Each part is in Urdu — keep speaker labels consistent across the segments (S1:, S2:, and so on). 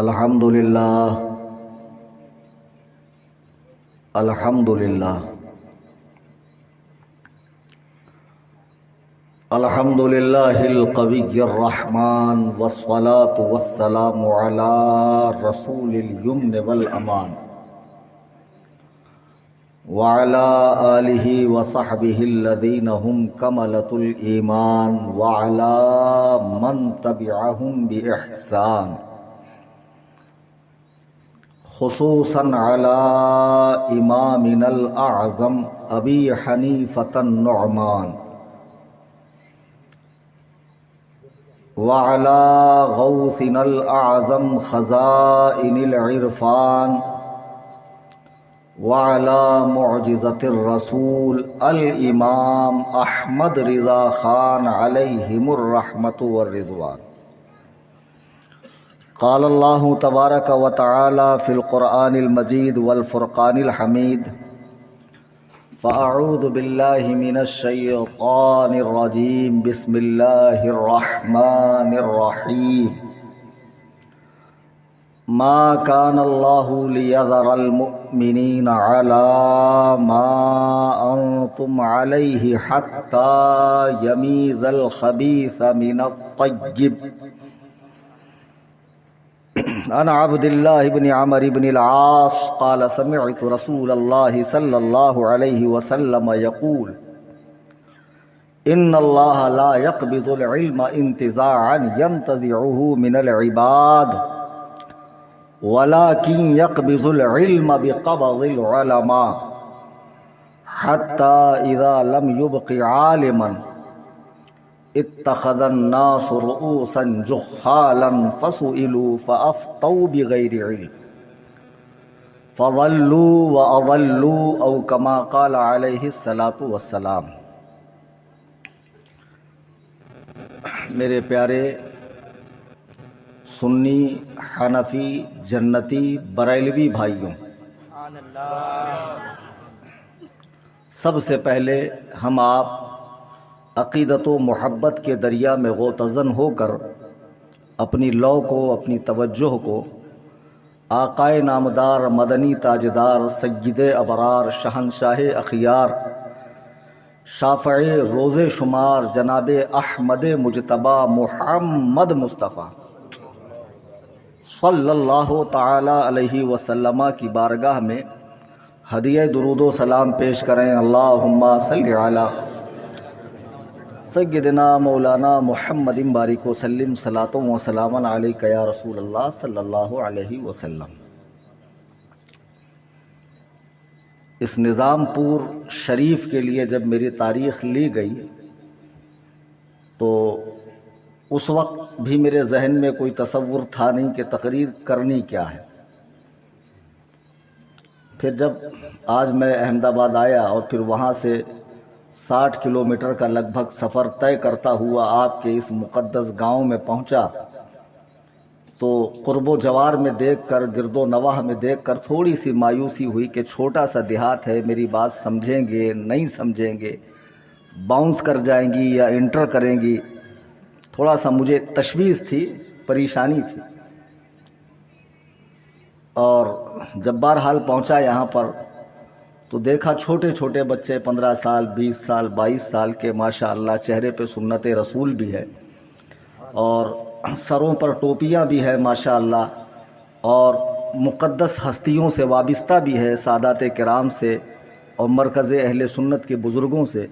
S1: الحمدللہ الحمدللہ الحمدللہ القوی الرحمن والصلاة والسلام علی رسول الیمن والامان وعلى آلہ وصحبہ الذین هم کملۃ الایمان وعلى من تبعهم بإحسان خصوصاً علی امامنا الاعظم ابی حنیفۃ النعمان وعلى غوثنا الأعظم خزائن العرفان وعلى معجزة الرسول الإمام أحمد رضا خان عليهم الرحمة والرضوان قال الله تبارك وتعالى في القرآن المجيد والفرقان الحميد فأعوذ بالله من الشيطان الرجيم بسم الله الرحمن الرحيم ما كان الله ليذر المؤمنين على ما أنتم عليه حتى يميز الخبيث من الطيب عن عبد الله بن عمرو بن العاص قال سمعت رسول الله صلى الله عليه وسلم يقول إن الله لا يقبض العلم انتزاعا ينتزعه من العباد ولكن يقبض العلم بقبض العلماء حتى إذا لم يبق عالما اتخذ الناس رؤوسا جخالا فسئلوا فأفتوا بغير علم فضلوا وأضلوا أو كما قال عليه الصلاة والسلام۔ میرے پیارے سنی، حنفی، جنتی، بریلوی بھائیوں، سب سے پہلے ہم آپ عقیدت و محبت کے دریا میں غوطزن ہو کر اپنی لو کو، اپنی توجہ کو آقائے نامدار، مدنی تاجدار، سید ابرار، شہنشاہ اخیار، شافع روز شمار جناب احمد مجتبی محمد مصطفیٰ صلی اللہ تعالی علیہ وسلم کی بارگاہ میں ہدیہ درود و سلام پیش کریں۔ اللہم صلی علی سیدنا مولانا محمد بارک وسلم صلاۃ و سلام علیک یا رسول اللہ صلی اللہ علیہ وسلم۔ اس نظام پور شریف کے لیے جب میری تاریخ لی گئی تو اس وقت بھی میرے ذہن میں کوئی تصور تھا نہیں کہ تقریر کرنی کیا ہے۔ پھر جب آج میں احمد آباد آیا اور پھر وہاں سے 60 کلومیٹر کا لگ بھگ سفر طے کرتا ہوا آپ کے اس مقدس گاؤں میں پہنچا تو قرب و جوار میں دیکھ کر، گرد و نواح میں دیکھ کر تھوڑی سی مایوسی ہوئی کہ چھوٹا سا دیہات ہے، میری بات سمجھیں گے نہیں سمجھیں گے، باؤنس کر جائیں گی یا انٹر کریں گی، تھوڑا سا مجھے تشویش تھی، پریشانی تھی۔ اور جب بہرحال پہنچا یہاں پر تو دیکھا چھوٹے چھوٹے بچے 15 سال، 20 سال، 22 سال کے، ماشاءاللہ چہرے پہ سنت رسول بھی ہے اور سروں پر ٹوپیاں بھی ہے ماشاءاللہ، اور مقدس ہستیوں سے وابستہ بھی ہے، سادات کرام سے اور مرکز اہل سنت کے بزرگوں سے۔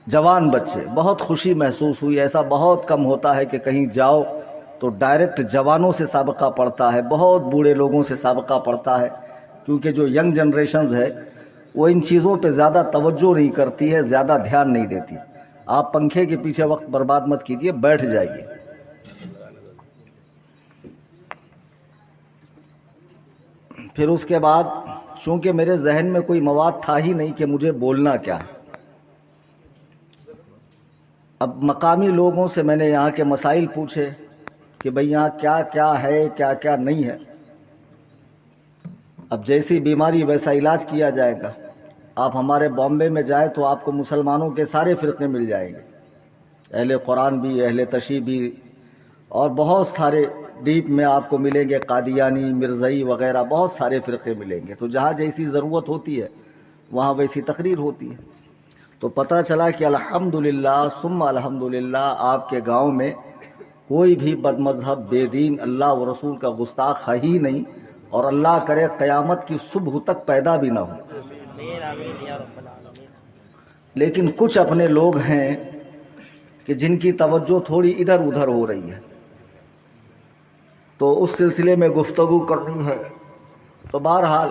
S1: جوان بچے، بہت خوشی محسوس ہوئی۔ ایسا بہت کم ہوتا ہے کہ کہیں جاؤ تو ڈائریکٹ جوانوں سے سابقہ پڑتا ہے، بہت بوڑھے لوگوں سے سابقہ پڑتا ہے، کیونکہ جو ینگ جنریشنز ہے وہ ان چیزوں پہ زیادہ توجہ نہیں کرتی ہے، زیادہ دھیان نہیں دیتی۔ آپ پنکھے کے پیچھے وقت برباد مت کیجیے، بیٹھ جائیے۔ پھر اس کے بعد چونکہ میرے ذہن میں کوئی مواد تھا ہی نہیں کہ مجھے بولنا کیا ہے، اب مقامی لوگوں سے میں نے یہاں کے مسائل پوچھے کہ بھئی یہاں کیا کیا ہے، کیا کیا نہیں ہے۔ اب جیسی بیماری ویسا علاج کیا جائے گا۔ آپ ہمارے بامبے میں جائیں تو آپ کو مسلمانوں کے سارے فرقے مل جائیں گے، اہل قرآن بھی، اہل تشیع بھی، اور بہت سارے ڈیپ میں آپ کو ملیں گے قادیانی، مرزائی وغیرہ بہت سارے فرقے ملیں گے، تو جہاں جیسی ضرورت ہوتی ہے وہاں ویسی تقریر ہوتی ہے۔ تو پتہ چلا کہ الحمدللہ ثم الحمدللہ آپ کے گاؤں میں کوئی بھی بد مذہب، بے دین، اللہ و رسول کا گستاخ ہے ہی نہیں، اور اللہ کرے قیامت کی صبح تک پیدا بھی نہ ہو۔ لیکن کچھ اپنے لوگ ہیں کہ جن کی توجہ تھوڑی ادھر ادھر ہو رہی ہے، تو اس سلسلے میں گفتگو کرنی ہے۔ تو بہرحال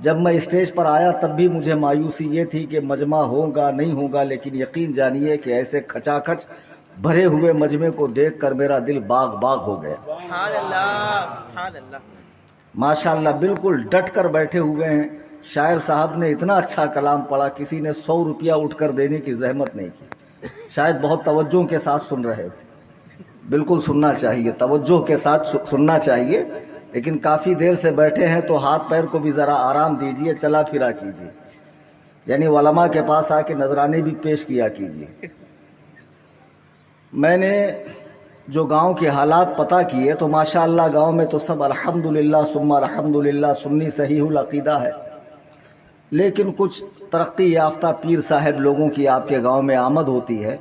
S1: جب میں اسٹیج پر آیا تب بھی مجھے مایوسی یہ تھی کہ مجمع ہوگا نہیں ہوگا، لیکن یقین جانیے کہ ایسے کھچا کھچ بھرے ہوئے مجمع کو دیکھ کر میرا دل باغ باغ ہو گیا۔
S2: سبحان اللہ، سبحان اللہ،
S1: ماشاءاللہ بالکل ڈٹ کر بیٹھے ہوئے ہیں۔ شاعر صاحب نے اتنا اچھا کلام پڑھا، کسی نے 100 روپیہ اٹھ کر دینے کی زحمت نہیں کی، شاید بہت توجہ کے ساتھ سن رہے تھے۔ بالکل سننا چاہیے، توجہ کے ساتھ سننا چاہیے، لیکن کافی دیر سے بیٹھے ہیں تو ہاتھ پیر کو بھی ذرا آرام دیجئے، چلا پھرا کیجئے، یعنی علماء کے پاس آ کے نذرانے بھی پیش کیا کیجئے۔ میں نے جو گاؤں کے حالات پتہ کیے تو ماشاءاللہ گاؤں میں تو سب الحمدللہ ثم الحمدللہ سنی صحیح العقیدہ ہے، لیکن کچھ ترقی یافتہ پیر صاحب لوگوں کی آپ کے گاؤں میں آمد ہوتی ہے،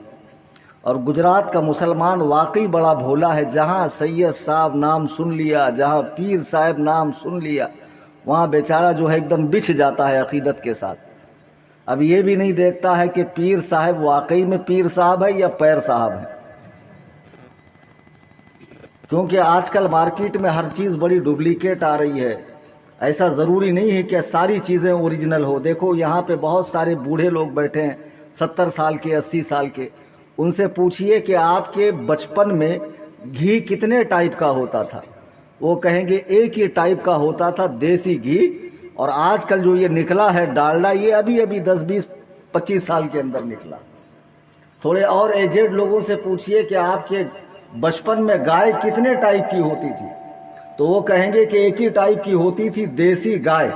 S1: اور گجرات کا مسلمان واقعی بڑا بھولا ہے۔ جہاں سید صاحب نام سن لیا، جہاں پیر صاحب نام سن لیا، وہاں بیچارہ جو ہے ایک دم بچھ جاتا ہے عقیدت کے ساتھ۔ اب یہ بھی نہیں دیکھتا ہے کہ پیر صاحب واقعی میں پیر صاحب ہے یا پیر صاحب ہے، کیونکہ آج کل مارکیٹ میں ہر چیز بڑی ڈپلیکیٹ آ رہی ہے۔ ایسا ضروری نہیں ہے کہ ساری چیزیں اوریجنل ہو۔ دیکھو یہاں پہ بہت سارے بوڑھے لوگ بیٹھے ہیں، 70 سال کے، 80 سال کے، ان سے پوچھئے کہ آپ کے بچپن میں گھی کتنے ٹائپ کا ہوتا تھا، وہ کہیں گے ایک ہی ٹائپ کا ہوتا تھا، دیسی گھی، اور آج کل جو یہ نکلا ہے ڈالڈا، یہ ابھی 10 20 25 سال کے اندر نکلا۔ تھوڑے اور ایجڈ لوگوں سے پوچھئے کہ آپ کے بچپن میں گائے کتنے ٹائپ کی ہوتی تھی، تو وہ کہیں گے کہ ایک ہی ٹائپ کی ہوتی تھی، دیسی گائے۔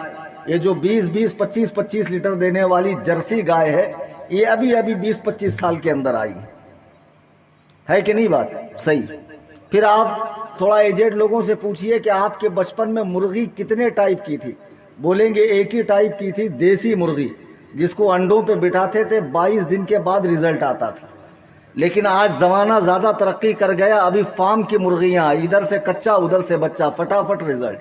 S1: یہ جو 20 25 لیٹر دینے والی جرسی گائے ہے، یہ ابھی 20 25 سال کے اندر آئی ہے کہ نہیں بات صحیح؟ پھر آپ تھوڑا ایجڈ لوگوں سے پوچھئے کہ آپ کے بچپن میں مرغی کتنے ٹائپ کی تھی، بولیں گے ایک ہی ٹائپ کی تھی، دیسی مرغی، جس کو انڈوں پہ بٹھاتے تھے، 22 دن کے بعد رزلٹ آتا تھا۔ لیکن آج زمانہ زیادہ ترقی کر گیا، ابھی فارم کی مرغیاں، ادھر سے کچا ادھر سے بچہ، فٹافٹ رزلٹ۔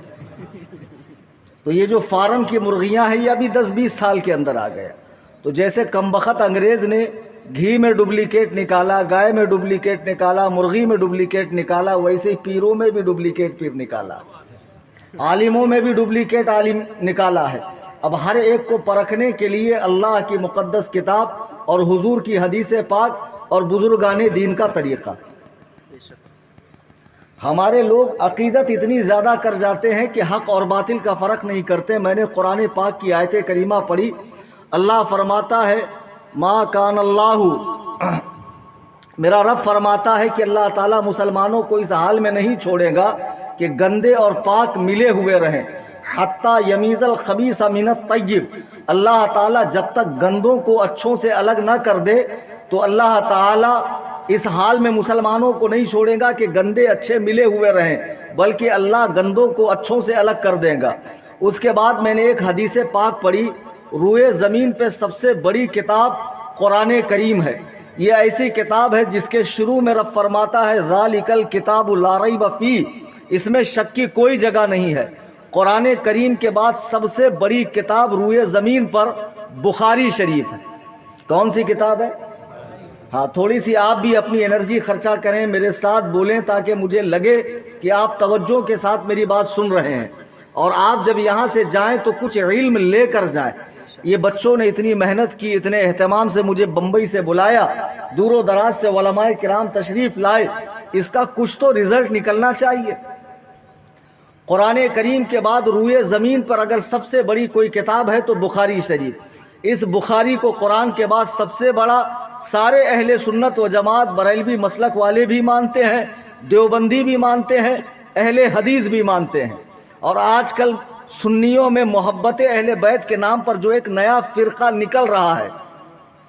S1: تو یہ جو فارم کی مرغیاں ہیں یہ ابھی 10 20 سال کے اندر آ گیا۔ تو جیسے کمبخت انگریز نے گھی میں ڈپلیکیٹ نکالا، گائے میں ڈپلیکیٹ نکالا، مرغی میں ڈپلیکیٹ نکالا، ویسے ہی پیروں میں بھی ڈپلیکیٹ پیر نکالا، عالموں میں بھی ڈپلیکیٹ عالم نکالا ہے۔ اب ہر ایک کو پرکھنے کے لیے اللہ کی مقدس کتاب اور حضور کی حدیث پاک اور بزرگان دین کا طریقہ۔ ہمارے لوگ عقیدت اتنی زیادہ کر جاتے ہیں کہ حق اور باطل کا فرق نہیں کرتے۔ میں نے قرآن پاک کی آیت کریمہ پڑھی، اللہ فرماتا ہے ما کان اللہ، میرا رب فرماتا ہے کہ اللہ تعالیٰ مسلمانوں کو اس حال میں نہیں چھوڑے گا کہ گندے اور پاک ملے ہوئے رہیں، حتیٰ یمیز الخبیث من الطیب، اللہ تعالیٰ جب تک گندوں کو اچھوں سے الگ نہ کر دے تو اللہ تعالیٰ اس حال میں مسلمانوں کو نہیں چھوڑے گا کہ گندے اچھے ملے ہوئے رہیں، بلکہ اللہ گندوں کو اچھوں سے الگ کر دے گا۔ اس کے بعد میں نے ایک حدیث پاک پڑھی، روئے زمین پہ سب سے بڑی کتاب قرآن کریم ہے۔ یہ ایسی کتاب ہے جس کے شروع میں رب فرماتا ہے ذالک الکتاب لا ریب فیہ، اس میں شک کی کوئی جگہ نہیں ہے۔ قرآن کریم کے بعد سب سے بڑی کتاب روئے زمین پر بخاری شریف ہے۔ کون سی کتاب ہے؟ ہاں، تھوڑی سی آپ بھی اپنی انرجی خرچہ کریں، میرے ساتھ بولیں تاکہ مجھے لگے کہ آپ توجہ کے ساتھ میری بات سن رہے ہیں، اور آپ جب یہاں سے جائیں تو کچھ علم لے کر جائیں۔ یہ بچوں نے اتنی محنت کی، اتنے اہتمام سے مجھے بمبئی سے بلایا، دور و دراز سے علماء کرام تشریف لائے، اس کا کچھ تو رزلٹ نکلنا چاہیے۔ قرآن کریم کے بعد روئے زمین پر اگر سب سے بڑی کوئی کتاب ہے تو بخاری شریف۔ اس بخاری کو قرآن کے بعد سب سے بڑا سارے اہل سنت و جماعت، بریلوی مسلک والے بھی مانتے ہیں، دیوبندی بھی مانتے ہیں، اہل حدیث بھی مانتے ہیں۔ اور آج کل سنیوں میں محبت اہل بیت کے نام پر جو ایک نیا فرقہ نکل رہا ہے،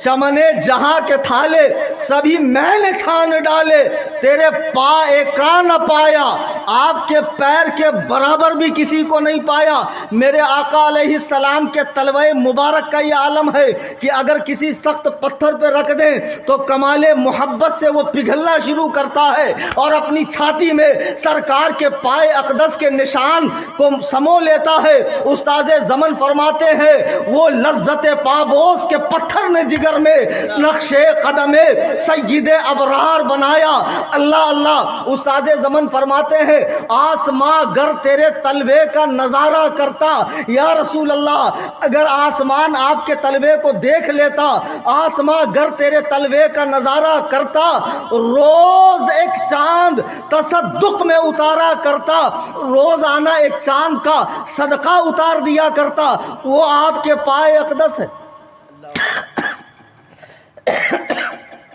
S1: چمنے جہاں کے تھالے سبھی میں نے چھان ڈالے، تیرے پائے کا نہ پایا، آپ کے پیر کے برابر بھی کسی کو نہیں پایا۔ میرے آقا علیہ السلام کے تلوہ مبارک کا یہ عالم ہے کہ اگر کسی سخت پتھر پہ رکھ دیں تو کمال محبت سے وہ پگھلنا شروع کرتا ہے اور اپنی چھاتی میں سرکار کے پائے اقدس کے نشان کو سمو لیتا ہے۔ استاد زمن فرماتے ہیں وہ لذت پابوس کے پتھر نے جگر میں نقش قدم سید ابرار بنایا۔ اللہ اللہ۔ استاد زمن فرماتے ہیں آسماں گر تیرے تلوے کا نظارہ کرتا، یا رسول اللہ اگر آسمان آپ کے تلوے کو دیکھ لیتا، آسماں گر تیرے تلوے کا نظارہ کرتا، روز ایک چاند تصدق میں اتارا کرتا، روزانہ ایک چاند کا صدقہ اتار دیا کرتا، وہ آپ کے پائے اقدس ہے۔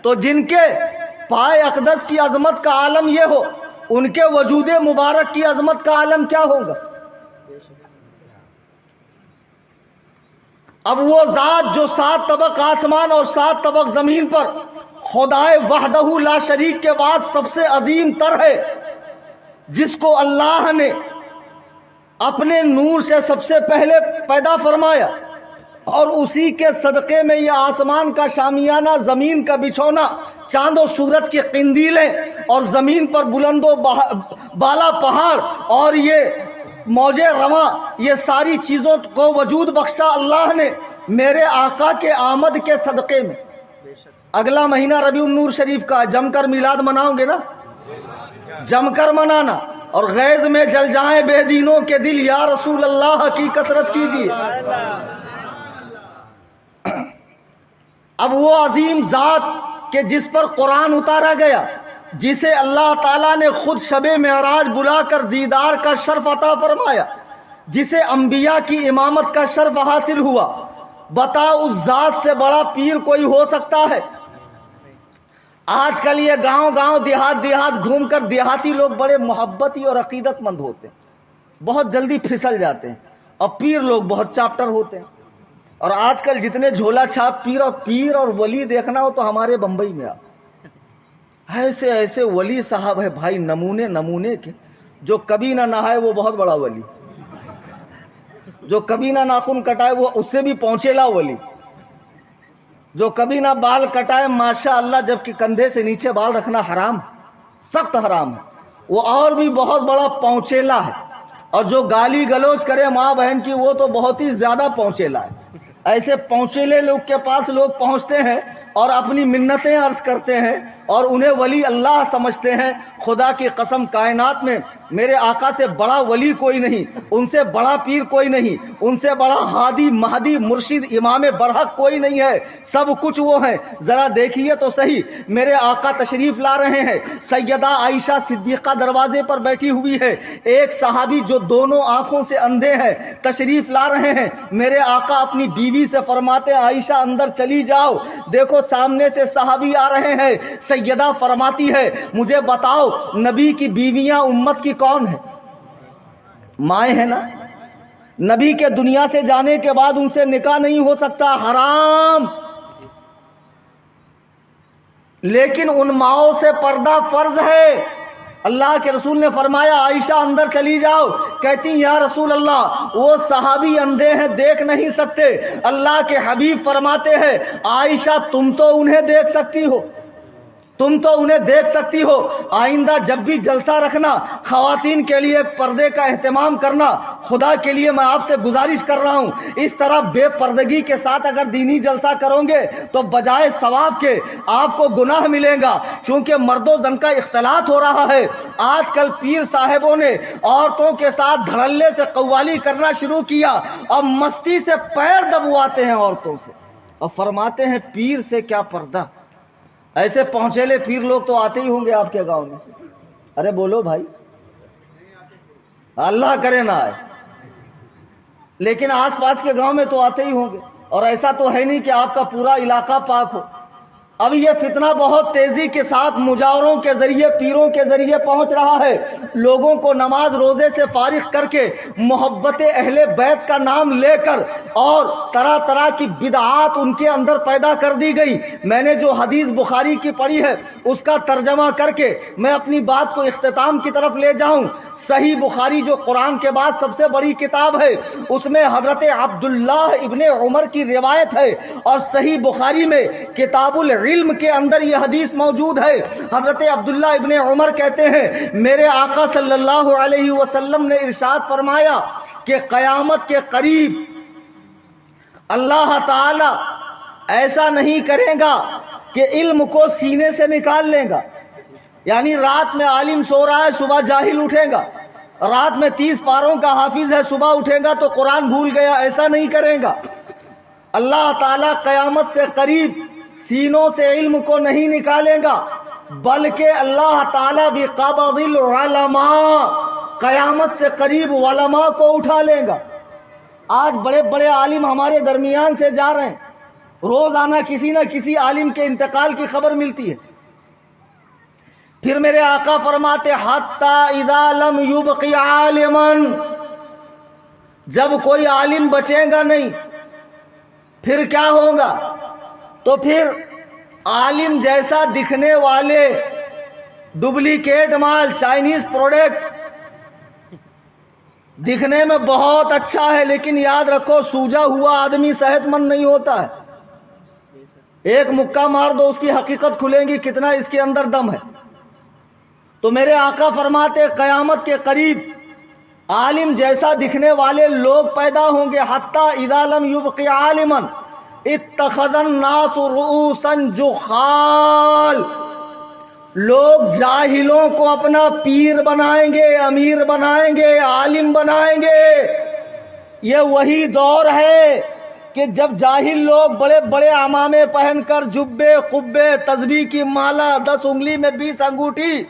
S1: تو جن کے پائے اقدس کی عظمت کا عالم یہ ہو، ان کے وجود مبارک کی عظمت کا عالم کیا ہوگا؟ اب وہ ذات جو 7 طبق آسمان اور 7 طبق زمین پر خدائے وحدہ لا شریک کے بعد سب سے عظیم تر ہے، جس کو اللہ نے اپنے نور سے سب سے پہلے پیدا فرمایا، اور اسی کے صدقے میں یہ آسمان کا شامیانہ، زمین کا بچھونا، چاند و سورج کی قندیلیں، اور زمین پر بلند و بالا پہاڑ اور یہ موج رواں، یہ ساری چیزوں کو وجود بخشا اللہ نے میرے آقا کے آمد کے صدقے میں۔ اگلا مہینہ ربیع النور شریف کا جم کر میلاد مناؤں گے نا؟ جم کر منانا، اور غیظ میں جل جائیں بے دینوں کے دل، یا رسول اللہ کی کثرت کیجیے۔ اب وہ عظیم ذات کہ جس پر قرآن اتارا گیا، جسے اللہ تعالیٰ نے خود شب معراج بلا کر دیدار کا شرف عطا فرمایا، جسے انبیاء کی امامت کا شرف حاصل ہوا، بتا اس ذات سے بڑا پیر کوئی ہو سکتا ہے؟ آج کل یہ گاؤں گاؤں دیہات دیہات گھوم کر دیہاتی لوگ بڑے محبتی اور عقیدت مند ہوتے ہیں، بہت جلدی پھسل جاتے ہیں، اور پیر لوگ بہت چاپٹر ہوتے ہیں۔ اور آج کل جتنے جھولا چھاپ پیر اور ولی دیکھنا ہو تو ہمارے بمبئی میں ایسے ایسے ولی صاحب ہے بھائی، نمونے نمونے کے، جو کبھی نہ نہائے وہ بہت بڑا ولی، جو کبھی نہ ناخن کٹائے وہ اس سے بھی پہنچیلا ولی، جو کبھی نہ بال کٹائے ماشاء اللہ، جبکہ کندھے سے نیچے بال رکھنا حرام، سخت حرام ہے، وہ اور بھی بہت بڑا پہنچیلا ہے، اور جو گالی گلوچ کرے ماں بہن کی وہ تو بہت ہی زیادہ پہنچیلا ہے۔ ایسے پہنچیلے لوگ کے پاس لوگ پہنچتے ہیں اور اپنی منتیں عرض کرتے ہیں اور انہیں ولی اللہ سمجھتے ہیں۔ خدا کی قسم کائنات میں میرے آقا سے بڑا ولی کوئی نہیں، ان سے بڑا پیر کوئی نہیں، ان سے بڑا ہادی مہدی مرشد امام برحق کوئی نہیں ہے، سب کچھ وہ ہیں۔ ذرا دیکھیے تو صحیح، میرے آقا تشریف لا رہے ہیں، سیدہ عائشہ صدیقہ دروازے پر بیٹھی ہوئی ہے، ایک صحابی جو دونوں آنکھوں سے اندھے ہیں تشریف لا رہے ہیں۔ میرے آقا اپنی بیوی سے فرماتے ہیں عائشہ اندر چلی جاؤ، دیکھو سامنے سے صحابی آ رہے ہیں۔ سیدہ فرماتی ہے مجھے بتاؤ نبی کی بیویاں امت کی کون ہے؟ مائیں ہیں نا، نبی کے دنیا سے جانے کے بعد ان سے نکاح نہیں ہو سکتا، حرام، لیکن ان ماؤں سے پردہ فرض ہے۔ اللہ کے رسول نے فرمایا عائشہ اندر چلی جاؤ، کہتی یا رسول اللہ وہ صحابی اندھے ہیں دیکھ نہیں سکتے۔ اللہ کے حبیب فرماتے ہیں عائشہ تم تو انہیں دیکھ سکتی ہو، تم تو انہیں دیکھ سکتی ہو، آئندہ جب بھی جلسہ رکھنا خواتین کے لیے ایک پردے کا اہتمام کرنا، خدا کے لیے میں آپ سے گزارش کر رہا ہوں، اس طرح بے پردگی کے ساتھ اگر دینی جلسہ کرو گے تو بجائے ثواب کے آپ کو گناہ ملے گا، چونکہ مرد و زن کا اختلاط ہو رہا ہے۔ آج کل پیر صاحبوں نے عورتوں کے ساتھ دھڑلے سے قوالی کرنا شروع کیا اور مستی سے پیر دبواتے ہیں عورتوں سے، اور فرماتے ہیں پیر سے کیا پردہ۔ ایسے پہنچیلے پیر لوگ تو آتے ہی ہوں گے آپ کے گاؤں میں، ارے بولو بھائی، اللہ کرے نہ آئے، لیکن آس پاس کے گاؤں میں تو آتے ہی ہوں گے، اور ایسا تو ہے نہیں کہ آپ کا پورا علاقہ پاک ہو۔ اب یہ فتنہ بہت تیزی کے ساتھ مجاوروں کے ذریعے، پیروں کے ذریعے پہنچ رہا ہے. لوگوں کو نماز روزے سے فارغ کر کے محبت اہل بیت کا نام لے کر اور طرح طرح کی بدعات ان کے اندر پیدا کر دی گئی. میں نے جو حدیث بخاری کی پڑھی ہے اس کا ترجمہ کر کے میں اپنی بات کو اختتام کی طرف لے جاؤں. صحیح بخاری جو قرآن کے بعد سب سے بڑی کتاب ہے، اس میں حضرت عبداللہ ابن عمر کی روایت ہے، اور صحیح بخاری میں کتاب العلم کے اندر یہ حدیث موجود ہے. حضرت عبداللہ ابن عمر کہتے ہیں میرے آقا صلی اللہ علیہ وسلم نے ارشاد فرمایا کہ قیامت کے قریب اللہ تعالی ایسا نہیں کرے گا کہ علم کو سینے سے نکال لے گا. یعنی رات میں عالم سو رہا ہے، صبح جاہل اٹھے گا. رات میں 30 پاروں کا حافظ ہے، صبح اٹھے گا تو قرآن بھول گیا. ایسا نہیں کرے گا. اللہ تعالیٰ قیامت سے قریب سینوں سے علم کو نہیں نکالے گا، بلکہ اللہ تعالیٰ بقبض العلماء قیامت سے قریب علماء کو اٹھا لے گا. آج بڑے بڑے عالم ہمارے درمیان سے جا رہے ہیں، روزانہ کسی نہ کسی عالم کے انتقال کی خبر ملتی ہے. پھر میرے آقا فرماتے حتی اذا لم یبق عالما، جب کوئی عالم بچے گا نہیں پھر کیا ہوگا؟ تو پھر عالم جیسا دکھنے والے ڈپلیکیٹ مال، چائنیز پروڈکٹ دکھنے میں بہت اچھا ہے، لیکن یاد رکھو سوجا ہوا آدمی صحت مند نہیں ہوتا ہے. ایک مکہ مار دو اس کی حقیقت کھلے گی کتنا اس کے اندر دم ہے. تو میرے آقا فرماتے قیامت کے قریب عالم جیسا دکھنے والے لوگ پیدا ہوں گے. حتی اذا لم یبق عالما اتخذ الناس رؤوسا جخال، لوگ جاہلوں کو اپنا پیر بنائیں گے، امیر بنائیں گے، عالم بنائیں گے. یہ وہی دور ہے کہ جب جاہل لوگ بڑے بڑے عمامے پہن کر، جبے قبے، تسبیح کی مالا، 10 انگلی میں 20 انگوٹھی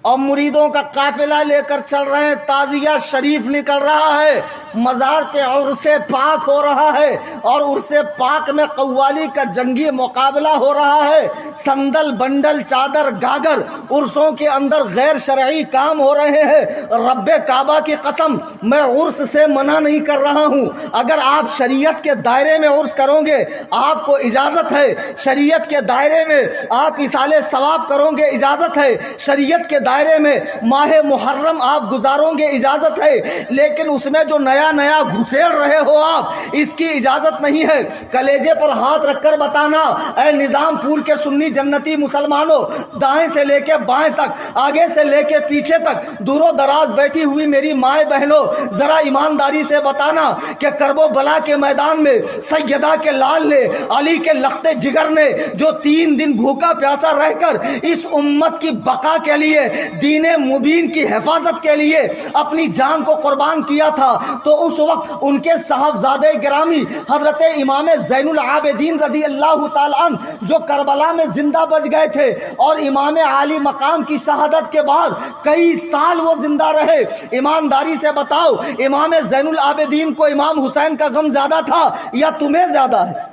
S1: اور مریدوں کا قافلہ لے کر چل رہے ہیں. تعزیہ شریف نکل رہا ہے، مزار پہ عرس پاک ہو رہا ہے، اور عرس پاک میں قوالی کا جنگی مقابلہ ہو رہا ہے. سندل بنڈل چادر گاگر عرسوں کے اندر غیر شرعی کام ہو رہے ہیں. رب کعبہ کی قسم میں عرس سے منع نہیں کر رہا ہوں. اگر آپ شریعت کے دائرے میں عرس کرو گے آپ کو اجازت ہے، شریعت کے دائرے میں آپ ایصال ثواب کرو گے اجازت ہے، شریعت کے دائرے میں ماہ محرم آپ گزارو گے اجازت ہے، لیکن اس میں جو نیا گھسیڑ رہے ہو آپ، اس کی اجازت نہیں ہے. کلیجے پر ہاتھ رکھ کر بتانا اے نظام پور کے سنی جنتی مسلمانوں، دائیں سے لے کے بائیں تک، آگے سے لے کے پیچھے تک، دور و دراز بیٹھی ہوئی میری مائیں بہنوں، ذرا ایمانداری سے بتانا کہ کرب و بلا کے میدان میں سیدہ کے لال نے، علی کے لخت جگر نے جو 3 دن بھوکا پیاسا رہ کر اس امت کی بقا کے لیے، دین مبین کی حفاظت کے لیے اپنی جان کو قربان کیا تھا، تو اس وقت ان کے صاحبزادے گرامی حضرت امام زین العابدین رضی اللہ تعالی عنہ جو کربلا میں زندہ بچ گئے تھے، اور امام عالی مقام کی شہادت کے بعد کئی سال وہ زندہ رہے. ایمانداری سے بتاؤ امام زین العابدین کو امام حسین کا غم زیادہ تھا یا تمہیں زیادہ ہے؟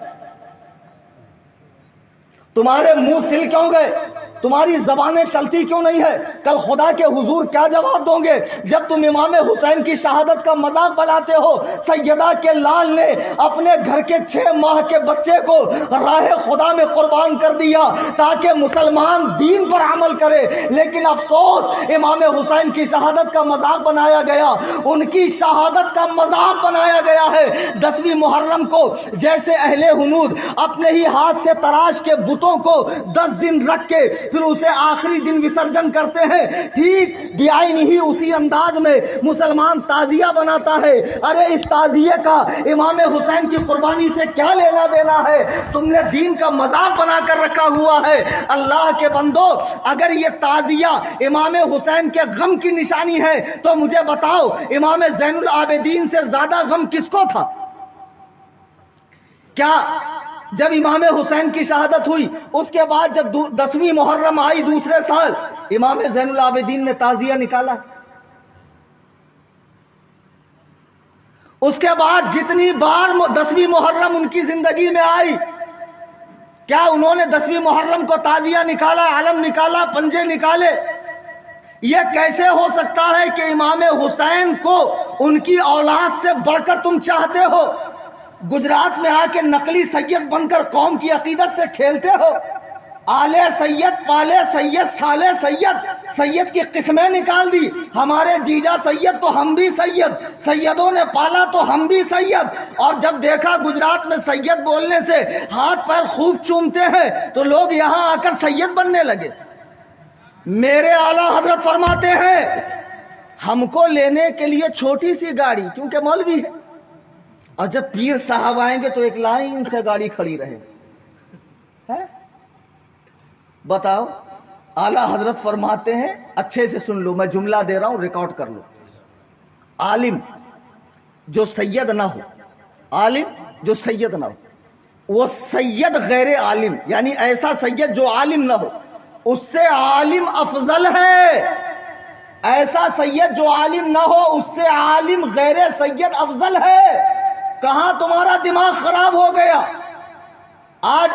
S1: تمہارے منہ سل کیوں گئے؟ تمہاری زبانیں چلتی کیوں نہیں ہے؟ کل خدا کے حضور کیا جواب دو گے جب تم امام حسین کی شہادت کا مذاق بناتے ہو؟ سیدہ کے لال نے اپنے گھر کے 6 ماہ کے بچے کو راہ خدا میں قربان کر دیا تاکہ مسلمان دین پر عمل کرے، لیکن افسوس امام حسین کی شہادت کا مذاق بنایا گیا، ان کی شہادت کا مذاق بنایا گیا ہے. 10ویں محرم کو جیسے اہل ہنود اپنے ہی ہاتھ سے تراش کے بتوں کو 10 دن رکھ کے پھر اسے آخری دن وسرجن کرتے ہیں، ٹھیک بیائن ہی اسی انداز میں مسلمان تعزیہ بناتا ہے. ارے اس تعزیے کا امام حسین کی قربانی سے کیا لینا دینا ہے؟ تم نے دین کا مذاق بنا کر رکھا ہوا ہے. اللہ کے بندو، اگر یہ تعزیہ امام حسین کے غم کی نشانی ہے تو مجھے بتاؤ امام زین العابدین سے زیادہ غم کس کو تھا؟ کیا جب امام حسین کی شہادت ہوئی اس کے بعد جب 10ویں محرم آئی دوسرے سال، امام زین العابدین نے تعزیہ نکالا؟ اس کے بعد جتنی بار 10ویں محرم ان کی زندگی میں آئی کیا انہوں نے 10ویں محرم کو تعزیہ نکالا، علم نکالا، پنجے نکالے؟ یہ کیسے ہو سکتا ہے کہ امام حسین کو ان کی اولاد سے بڑھ کر تم چاہتے ہو؟ گجرات میں آ کے نقلی سید بن کر قوم کی عقیدت سے کھیلتے ہو۔ آلے سید، پالے سید، سالے سید، سید کی قسمیں نکال دی۔ ہمارے جیجا سید تو ہم بھی سید، سیدوں نے پالا تو ہم بھی سید۔ اور جب دیکھا گجرات میں سید بولنے سے ہاتھ پیر خوب چومتے ہیں تو لوگ یہاں آ کر سید بننے لگے۔ میرے اعلیٰ حضرت فرماتے ہیں ہم کو لینے کے لیے چھوٹی سی گاڑی، کیونکہ مولوی ہے، اور جب پیر صاحب آئیں گے تو ایک لائن سے گاڑی کھڑی رہے ہے۔ بتاؤ، اعلیٰ حضرت فرماتے ہیں، اچھے سے سن لو، میں جملہ دے رہا ہوں، ریکارڈ کر لو۔ عالم جو سید نہ ہو، عالم جو سید نہ ہو، وہ سید غیر عالم، یعنی ایسا سید جو عالم نہ ہو، اس سے عالم افضل ہے۔ ایسا سید جو عالم نہ ہو، اس سے عالم غیر سید افضل ہے۔ کہاں تمہارا دماغ خراب ہو گیا؟ آج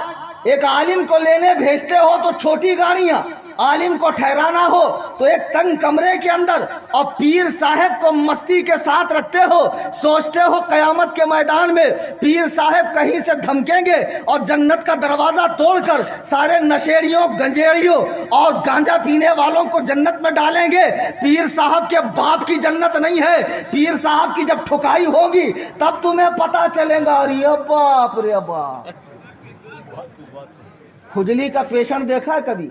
S1: ایک عالم کو لینے بھیجتے ہو تو چھوٹی گاڑیاں، عالم کو ٹھہرانا ہو تو ایک تنگ کمرے کے اندر، اور پیر صاحب کو مستی کے ساتھ رکھتے ہو۔ سوچتے ہو قیامت کے میدان میں پیر صاحب کہیں سے دھمکیں گے اور جنت کا دروازہ توڑ کر سارے نشیڑیوں، گنجیڑیوں اور گانجا پینے والوں کو جنت میں ڈالیں گے۔ پیر صاحب کے باپ کی جنت نہیں ہے۔ پیر صاحب کی جب ٹھکائی ہوگی تب تمہیں پتا چلے گا، ارے باپ رے باپ۔ کھجلی کا پیشنٹ دیکھا ہے کبھی؟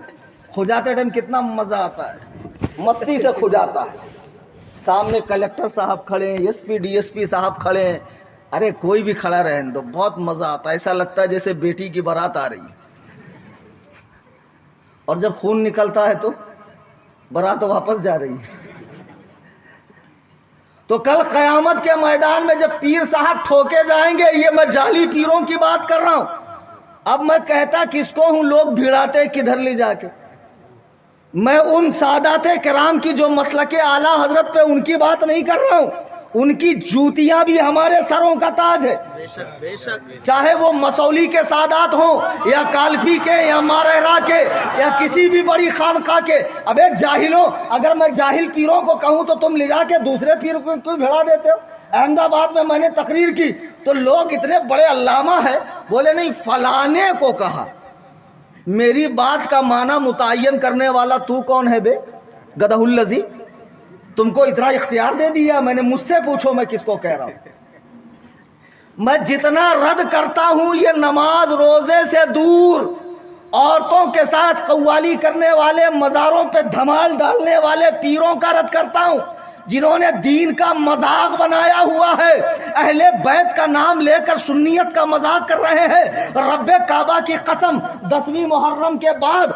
S1: کھجاتے ٹائم کتنا مزہ آتا ہے، مستی سے کھجاتا ہے۔ سامنے کلکٹر صاحب کھڑے ہیں، S P D S P صاحب کھڑے ہیں، ارے کوئی بھی کھڑا رہنے دو، بہت مزہ آتا ہے۔ ایسا لگتا ہے جیسے بیٹی کی بارات آ رہی ہے، اور جب خون نکلتا ہے تو بارات واپس جا رہی ہے۔ تو کل قیامت کے میدان میں جب پیر صاحب ٹھوکے جائیں گے، یہ میں جعلی پیروں کی بات کر رہا ہوں۔ اب میں کہتا کس کو ہوں، لوگ بھیڑاتے کدھر لے جا کے؟ میں ان سادات کرام کی جو مسلک اعلیٰ حضرت پہ ان کی بات نہیں کر رہا ہوں، ان کی جوتیاں بھی ہمارے سروں کا تاج ہے۔
S2: بے شک بے شک،
S1: چاہے وہ مسولی کے سادات ہوں یا کالفی کے یا مارہرا کے یا کسی بھی بڑی خانقاہ کے۔ اب ایک جاہلوں، اگر میں جاہل پیروں کو کہوں تو تم لے جا کے دوسرے پیر کو کیوں بھیڑا دیتے ہو؟ احمد آباد میں نے تقریر کی تو لوگ اتنے بڑے علامہ ہیں، بولے نہیں فلانے کو کہا۔ میری بات کا معنی متعین کرنے والا تو کون ہے بے گدہ الذی؟ تم کو اتنا اختیار دے دیا، میں نے مجھ سے پوچھو میں کس کو کہہ رہا ہوں۔ میں جتنا رد کرتا ہوں یہ نماز روزے سے دور، عورتوں کے ساتھ قوالی کرنے والے، مزاروں پہ دھمال ڈالنے والے پیروں کا رد کرتا ہوں، جنہوں نے دین کا مذاق بنایا ہوا ہے۔ اہل بیت کا نام لے کر سنیت کا مذاق کر رہے ہیں۔ رب کعبہ کی قسم، 10ویں محرم کے بعد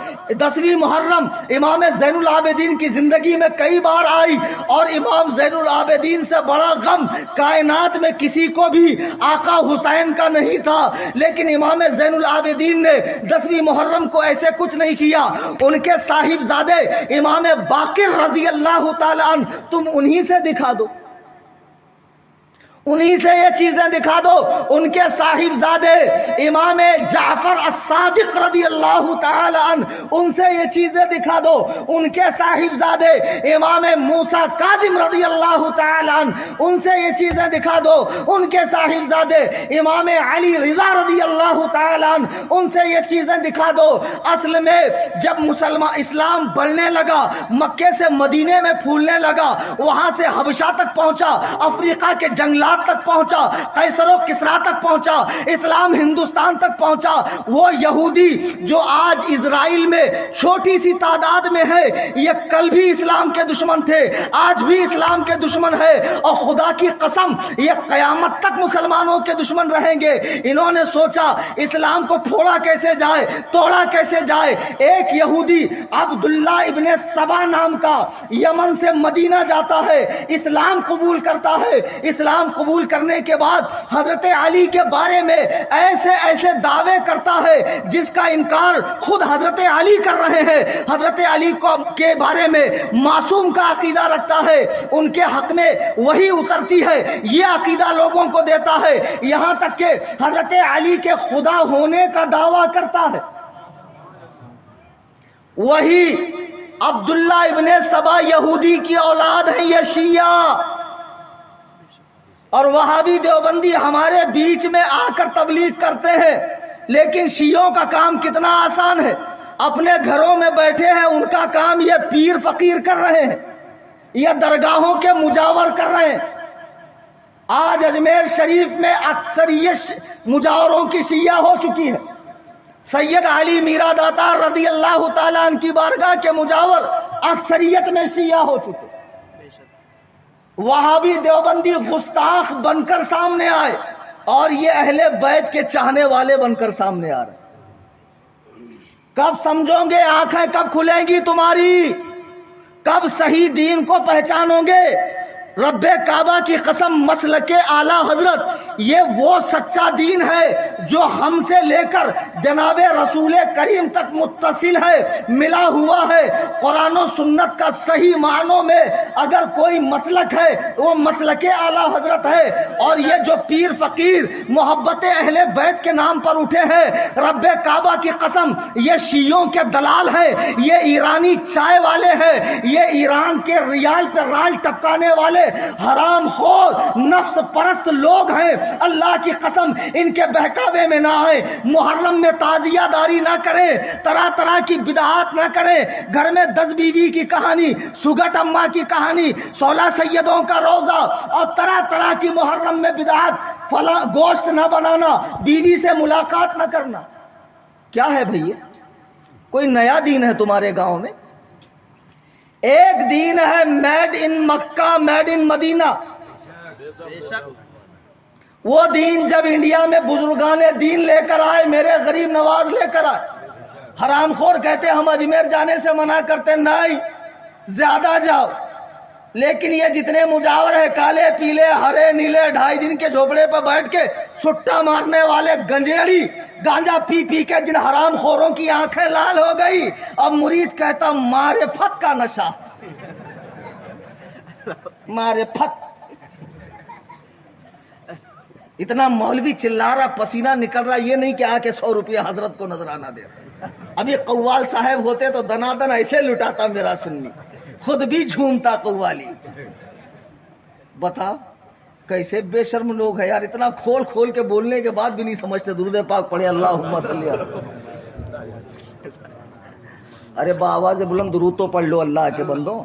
S1: 10ویں محرم امام زین العابدین کی زندگی میں کئی بار آئی، اور امام زین العابدین سے بڑا غم کائنات میں کسی کو بھی آقا حسین کا نہیں تھا، لیکن امام زین العابدین نے 10ویں محرم کو ایسے کچھ نہیں کیا۔ ان کے صاحبزادے امام باقر رضی اللہ تعالیٰ عنہ، تم انہی سے دکھا دو، انہی سے یہ چیزیں دکھا دو۔ ان کے صاحبزادے امام جعفر الصادق رضی اللہ تعالی عنہ، ان سے یہ چیزیں دکھا دو۔ ان کے صاحبزادے امام موسیٰ کاظم رضی اللہ تعالی عنہ، ان سے یہ چیزیں دکھا دو۔ ان کے صاحبزادے امام علی رضا رضی اللہ تعالی عنہ، ان سے یہ چیزیں دکھا دو۔ اصل میں جب اسلام بڑھنے لگا، مکے سے مدینے میں پھولنے لگا، وہاں سے حبشہ تک پہنچا، افریقہ کے جنگلات تک پہنچا، قیصر و کسریٰ تک پہنچا، اسلام ہندوستان تک پہنچا۔ وہ یہودی جو آج اسرائیل میں چھوٹی سی تعداد میں ہے، یہ کل بھی اسلام کے دشمن تھے، آج بھی اسلام کے دشمن ہے، اور خدا کی قسم یہ قیامت تک مسلمانوں کے دشمن رہیں گے۔ انہوں نے سوچا اسلام کو پھوڑا کیسے جائے، توڑا کیسے جائے۔ ایک یہودی عبداللہ ابن سبا نام کا یمن سے مدینہ جاتا ہے، اسلام قبول کرتا ہے، اسلام قبول قبول کرنے کے بعد حضرت علی کے بارے میں ایسے ایسے دعوے کرتا ہے جس کا انکار خود حضرت علی کر رہے ہیں. حضرت علی کے بارے میں معصوم کا عقیدہ رکھتا ہے, ان کے حق میں وہی اترتی ہے, یہ عقیدہ لوگوں کو دیتا ہے, یہاں تک کہ حضرت علی کے خدا ہونے کا دعویٰ کرتا ہے. وہی عبداللہ ابن سبا یہودی کی اولاد ہیں یہ شیعہ, اور وہابی دیوبندی ہمارے بیچ میں آ کر تبلیغ کرتے ہیں. لیکن شیعوں کا کام کتنا آسان ہے, اپنے گھروں میں بیٹھے ہیں, ان کا کام یہ پیر فقیر کر رہے ہیں, یہ درگاہوں کے مجاور کر رہے ہیں. آج اجمیر شریف میں اکثریت مجاوروں کی شیعہ ہو چکی ہے. سید علی میرا داتا رضی اللہ تعالیٰ عنہ کی بارگاہ کے مجاور اکثریت میں شیعہ ہو چکے. وہابی دیوبندی گستاخ بن کر سامنے آئے, اور یہ اہل بیت کے چاہنے والے بن کر سامنے آ رہے. کب سمجھو گے, آنکھیں کب کھلیں گی تمہاری, کب صحیح دین کو پہچانو گے؟ رب کعبہ کی قسم, مسلک اعلیٰ حضرت یہ وہ سچا دین ہے جو ہم سے لے کر جناب رسول کریم تک متصل ہے, ملا ہوا ہے. قرآن و سنت کا صحیح معنوں میں اگر کوئی مسلک ہے وہ مسلک اعلیٰ حضرت ہے. اور یہ جو پیر فقیر محبت اہل بیت کے نام پر اٹھے ہیں, رب کعبہ کی قسم یہ شیعوں کے دلال ہیں, یہ ایرانی چائے والے ہیں, یہ ایران کے ریال پہ راج ٹپکانے والے حرام خور نفس پرست لوگ ہیں. اللہ کی قسم ان کے بہکاوے میں نہ آئے, محرم میں تعزیہ داری نہ کریں, طرح طرح کی بدعات نہ کریں, گھر میں 10 بیوی کی کہانی, سگٹ اماں کی کہانی, 16 سیدوں کا روزہ, اور طرح طرح کی محرم میں بدعات, فلاں گوشت نہ بنانا, بیوی سے ملاقات نہ کرنا. کیا ہے بھئی, کوئی نیا دین ہے تمہارے گاؤں میں؟ ایک دین ہے made in Mecca, made in مدینہ. وہ دین جب انڈیا میں بزرگان دین لے کر آئے, میرے غریب نواز لے کر آئے, حرام خور کہتے ہم اجمیر جانے سے منع کرتے, نہیں زیادہ جاؤ. لیکن یہ جتنے مجاور ہیں, کالے پیلے ہرے نیلے, 2.5 دن کے جھوپڑے پہ بیٹھ کے سٹا مارنے والے گنجیڑی, گانجا پی پی کے جن حرام خوروں کی آنکھیں لال ہو گئی. اب مرید کہتا معرفت کا نشہ, معرفت. اتنا مولوی چلا رہا, پسینہ نکل رہا, یہ نہیں کہ آ کے 100 روپیہ حضرت کو نذرانہ دے. ابھی قوال صاحب ہوتے تو دنادن ایسے لٹاتا میرا سنی, خود بھی جھومتا قوالی. بتا کیسے بے شرم لوگ ہیں یار, اتنا کھول کھول کے بولنے کے بعد بھی نہیں سمجھتے. درود پاک پڑھے, اللہم صلی علیہ. ارے بآواز بلند درود تو پڑھ لو اللہ کے بندوں.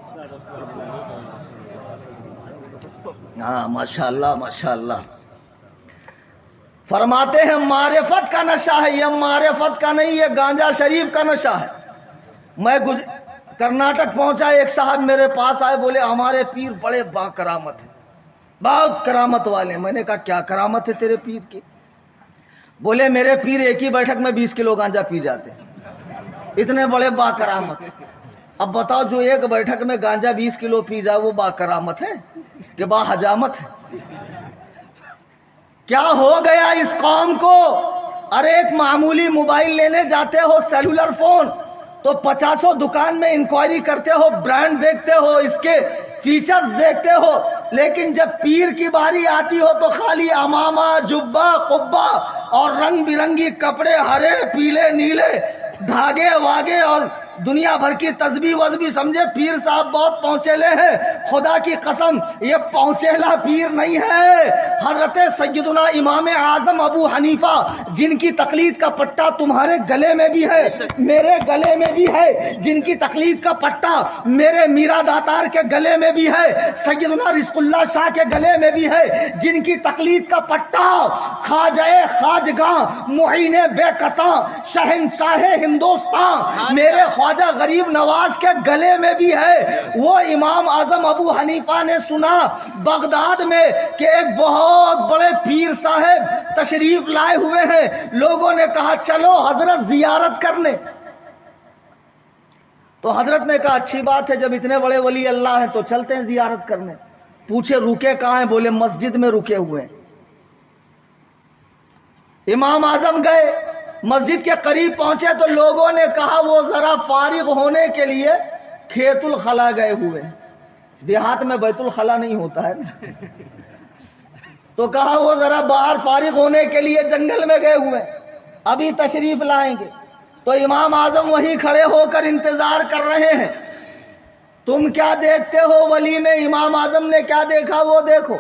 S1: ہاں ماشاءاللہ ماشاءاللہ. فرماتے ہیں معرفت کا نشہ ہے, یہ معرفت کا نہیں, یہ گانجا شریف کا نشہ ہے. میں کرناٹک پہنچا, ایک صاحب میرے پاس آئے, بولے ہمارے پیر بڑے با کرامت ہیں, بہت کرامت والے. میں نے کہا کیا کرامت ہے تیرے پیر کی؟ بولے میرے پیر ایک ہی بیٹھک میں 20 کلو گانجا پی جاتے ہیں, اتنے بڑے با کرامت. اب بتاؤ جو ایک بیٹھک میں گانجا 20 کلو پی جائے وہ با کرامت ہے کہ با حجامت ہے؟ کیا ہو گیا اس قوم کو؟ ارے ایک معمولی موبائل لینے جاتے ہو, سیلولر فون, تو 50 دکان میں انکوائری کرتے ہو, برانڈ دیکھتے ہو, اس کے فیچرز دیکھتے ہو. لیکن جب پیر کی باری آتی ہو تو خالی امامہ, جبہ, قبہ اور رنگ برنگی کپڑے, ہرے پیلے نیلے, دھاگے واگے اور دنیا بھر کی تسبیح وزبی. سمجھے پیر صاحب بہت پہنچیلے ہیں. خدا کی قسم یہ پہنچیلا پیر نہیں ہے. حضرت سیدنا امام اعظم ابو حنیفہ, جن کی تقلید کا پٹا تمہارے گلے میں بھی ہے, میرے گلے میں بھی ہے, جن کی تقلید کا پٹا میرے میرا داتار کے گلے میں بھی ہے, سیدنا رزق اللہ شاہ کے گلے میں بھی ہے, جن کی تقلید کا پٹا خواجہ خواجگاں معین بے کساں شہنشاہ ہندوستان میرے خواجہ غریب نواز کے گلے میں بھی ہے. وہ امام اعظم ابو حنیفہ نے سنا بغداد میں کہ ایک بہت بڑے پیر صاحب تشریف لائے ہوئے ہیں. لوگوں نے کہا چلو حضرت زیارت کرنے. تو حضرت نے کہا اچھی بات ہے, جب اتنے بڑے ولی اللہ ہیں تو چلتے ہیں زیارت کرنے. پوچھے رکے کہاں ہیں؟ بولے مسجد میں رکے ہوئے ہیں۔ امام اعظم گئے، مسجد کے قریب پہنچے تو لوگوں نے کہا وہ ذرا فارغ ہونے کے لیے کھیت الخلا گئے ہوئے ہیں۔ دیہات میں بیت الخلا نہیں ہوتا ہے نا، تو کہا وہ ذرا باہر فارغ ہونے کے لیے جنگل میں گئے ہوئے ہیں، ابھی تشریف لائیں گے۔ تو امام اعظم وہیں کھڑے ہو کر انتظار کر رہے ہیں۔ تم کیا دیکھتے ہو ولی میں؟ امام اعظم نے کیا دیکھا وہ دیکھو۔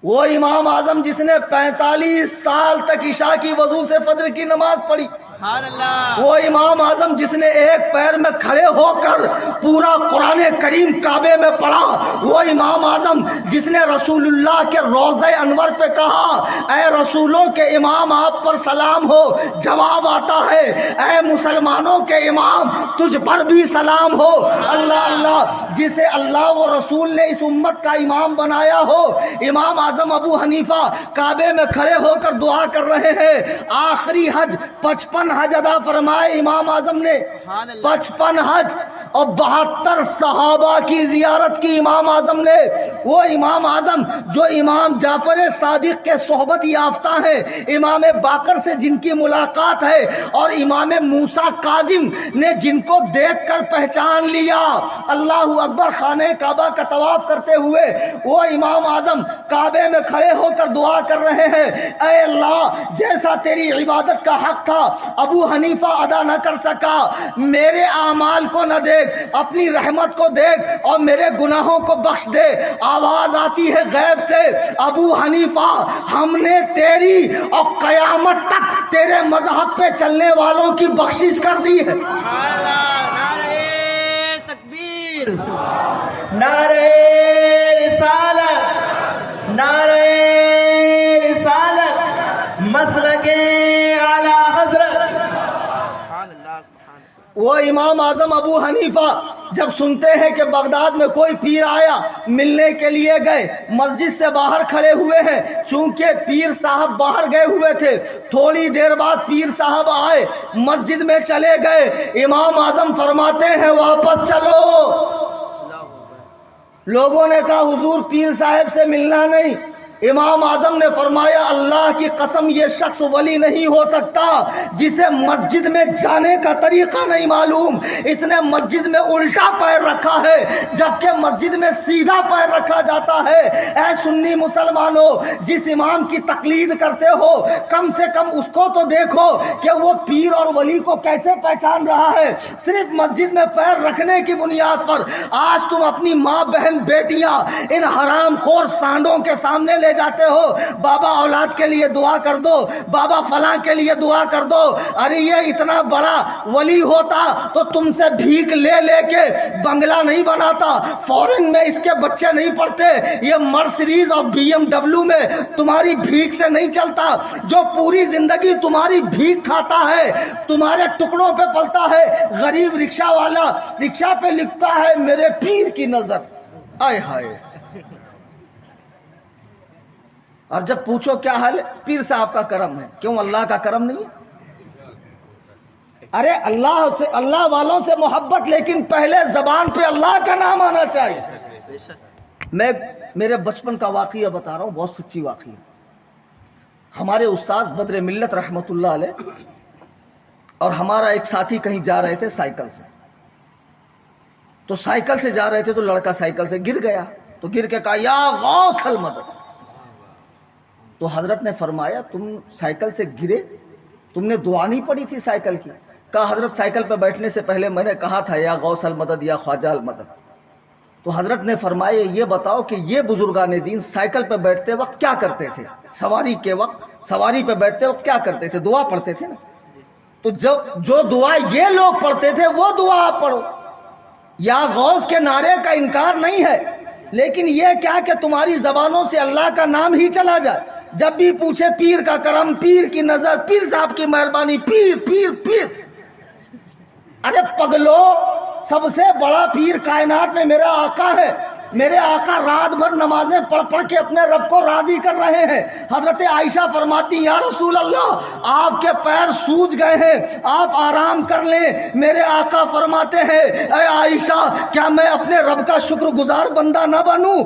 S1: وہ امام اعظم جس نے 45 سال تک عشاء کی وضو سے فجر کی نماز پڑھی،
S2: سبحان اللہ،
S1: وہ امام اعظم جس نے ایک پیر میں کھڑے ہو کر پورا قرآن کریم کعبے میں پڑھا، وہ امام اعظم جس نے رسول اللہ کے روضہ انور پہ کہا اے رسولوں کے امام آپ پر سلام ہو، جواب آتا ہے اے مسلمانوں کے امام تجھ پر بھی سلام ہو۔ اللہ اللہ، جسے اللہ و رسول نے اس امت کا امام بنایا ہو۔ امام اعظم ابو حنیفہ کعبے میں کھڑے ہو کر دعا کر رہے ہیں۔ آخری حج 55 حج ادا فرمائے امام اعظم نے، 55 حج اور 72 صحابہ کی زیارت کی امام اعظم نے۔ وہ امام اعظم جو امام جعفر صادق کے صحبت یافتہ ہیں، امام باقر سے جن کی ملاقات ہے اور امام موسیٰ کاظم نے جن کو دیکھ کر پہچان لیا، اللہ اکبر، خانہ کعبہ کا طواف کرتے ہوئے وہ امام اعظم کعبے میں کھڑے ہو کر دعا کر رہے ہیں اے اللہ جیسا تیری عبادت کا حق تھا ابو حنیفہ ادا نہ کر سکا، میرے اعمال کو نہ دیکھ، اپنی رحمت کو دیکھ اور میرے گناہوں کو بخش دے۔ آواز آتی ہے غیب سے ابو حنیفہ ہم نے تیری اور قیامت تک تیرے مذہب پہ چلنے والوں کی بخشش کر دی ہے۔
S2: سبحان اللہ، نعرہ تکبیر،
S3: نعرہ رسالت، نعرہ رسالت، مسلک اعلی حضرت۔
S2: سبحان اللہ، سبحان اللہ۔
S1: وہ امام اعظم ابو حنیفہ جب سنتے ہیں کہ بغداد میں کوئی پیر آیا، ملنے کے لیے گئے، مسجد سے باہر کھڑے ہوئے ہیں، چونکہ پیر صاحب باہر گئے ہوئے تھے، تھوڑی دیر بعد پیر صاحب آئے، مسجد میں چلے گئے، امام اعظم فرماتے ہیں واپس چلو۔ لوگوں نے کہا حضور پیر صاحب سے ملنا نہیں۔ امام اعظم نے فرمایا اللہ کی قسم یہ شخص ولی نہیں ہو سکتا جسے مسجد میں جانے کا طریقہ نہیں معلوم۔ اس نے مسجد میں الٹا پیر رکھا ہے جبکہ مسجد میں سیدھا پیر رکھا جاتا ہے۔ اے سنی مسلمانوں، جس امام کی تقلید کرتے ہو کم سے کم اس کو تو دیکھو کہ وہ پیر اور ولی کو کیسے پہچان رہا ہے۔ صرف مسجد میں پیر رکھنے کی بنیاد پر آج تم اپنی ماں بہن بیٹیاں ان حرام خور سانڈوں کے سامنے لے جاتے ہو، بابا اولاد کے لیے دعا کر دو، بابا فلاں کے لیے دعا کر دو۔ ارے یہ اتنا بڑا ولی ہوتا تو تم سے بھیک لے لے کے بنگلہ نہیں بناتا، فورن میں اس کے بچے نہیں پڑھتے، یہ مرسیڈیز اور BMW میں تمہاری بھیک سے نہیں چلتا۔ جو پوری زندگی تمہاری بھیک کھاتا ہے، تمہارے ٹکڑوں پہ پلتا ہے، غریب رکشہ والا رکشہ پہ لکھتا ہے میرے پیر کی نظر، آئے ہائے۔ اور جب پوچھو کیا حال ہے، پیر صاحب کا کرم ہے۔ کیوں اللہ کا کرم نہیں ہے؟ ارے اللہ سے، اللہ والوں سے محبت، لیکن پہلے زبان پہ اللہ کا نام آنا چاہیے۔ میں میرے بچپن کا واقعہ بتا رہا ہوں، بہت سچی واقعہ۔ ہمارے استاذ بدر ملت رحمت اللہ علیہ اور ہمارا ایک ساتھی کہیں جا رہے تھے سائیکل سے، تو سائیکل سے جا رہے تھے تو لڑکا سائیکل سے گر گیا، تو گر کے کہا یا غوث المدد۔ تو حضرت نے فرمایا تم سائیکل سے گرے، تم نے دعا نہیں پڑھی تھی سائیکل کی؟ کہا حضرت سائیکل پہ بیٹھنے سے پہلے میں نے کہا تھا یا غوث المدد یا خواجہ المدد۔ تو حضرت نے فرمایا یہ بتاؤ کہ یہ بزرگان دین سائیکل پہ بیٹھتے وقت کیا کرتے تھے؟ سواری کے وقت، سواری پہ بیٹھتے وقت کیا کرتے تھے؟ دعا پڑھتے تھے نا۔ تو جو دعا یہ لوگ پڑھتے تھے وہ دعا آپ پڑھو۔ یا غوث کے نعرے کا انکار نہیں ہے، لیکن یہ کیا کہ تمہاری زبانوں سے اللہ کا نام ہی چلا جائے۔ جب بھی پوچھے پیر کا کرم، پیر کی نظر، پیر صاحب کی مہربانی، پیر پیر پیر۔ ارے پگلو، سب سے بڑا پیر کائنات میں میرا آقا ہے، میرے آقا رات بھر نمازیں پڑھ پڑھ کے اپنے رب کو راضی کر رہے ہیں. حضرت عائشہ فرماتی یا رسول اللہ آپ کے پیر سوج گئے ہیں, آپ آرام کر لیں. میرے آقا فرماتے ہیں اے عائشہ کیا میں اپنے رب کا شکر گزار بندہ نہ بنوں؟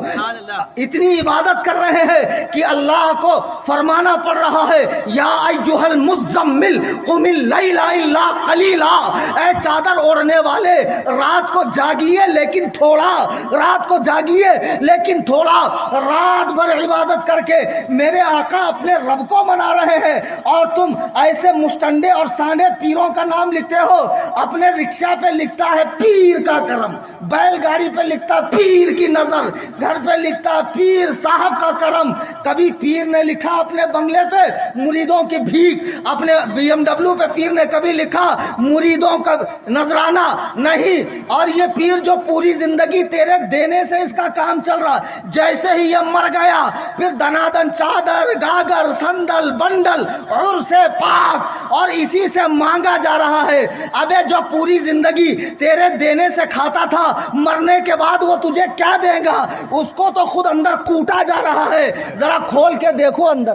S1: اتنی عبادت کر رہے ہیں کہ اللہ کو فرمانا پڑ رہا ہے یا ایھا المزمل قم اللیل الا قلیلا, اے چادر اوڑھنے والے رات کو جاگیے لیکن تھوڑا, رات کو جاگیے لیکن تھوڑا. رات بھر عبادت کر کے میرے آقا اپنے رب کو منا رہے ہیں اور تم ایسے مشٹنڈے اور سانڈے پیروں کا نام لکھتے ہو. اپنے رکشہ پہ لکھتا ہے پیر کا کرم, بیل گاڑی پہ لکھتا پیر کی نظر, گھر پہ لکھتا پیر صاحب کا کرم. کبھی پیر نے لکھا اپنے بنگلے پہ مریدوں کی بھیک, اپنے BMW پہ پیر نے کبھی لکھا مریدوں کا نذرانہ نہیں. اور یہ پیر جو پوری زندگی تیرے دینے سے اس کا کام چل رہا, جیسے ہی یہ مر گیا پھر دنادن چادر گاگر سندل بنڈل اور سے پاک اور اسی سے مانگا جا رہا ہے. ابے جو پوری زندگی تیرے دینے سے کھاتا تھا مرنے کے بعد وہ تجھے کیا دے گا؟ اس کو تو خود اندر کوٹا جا رہا ہے. ذرا کھول کے دیکھو اندر.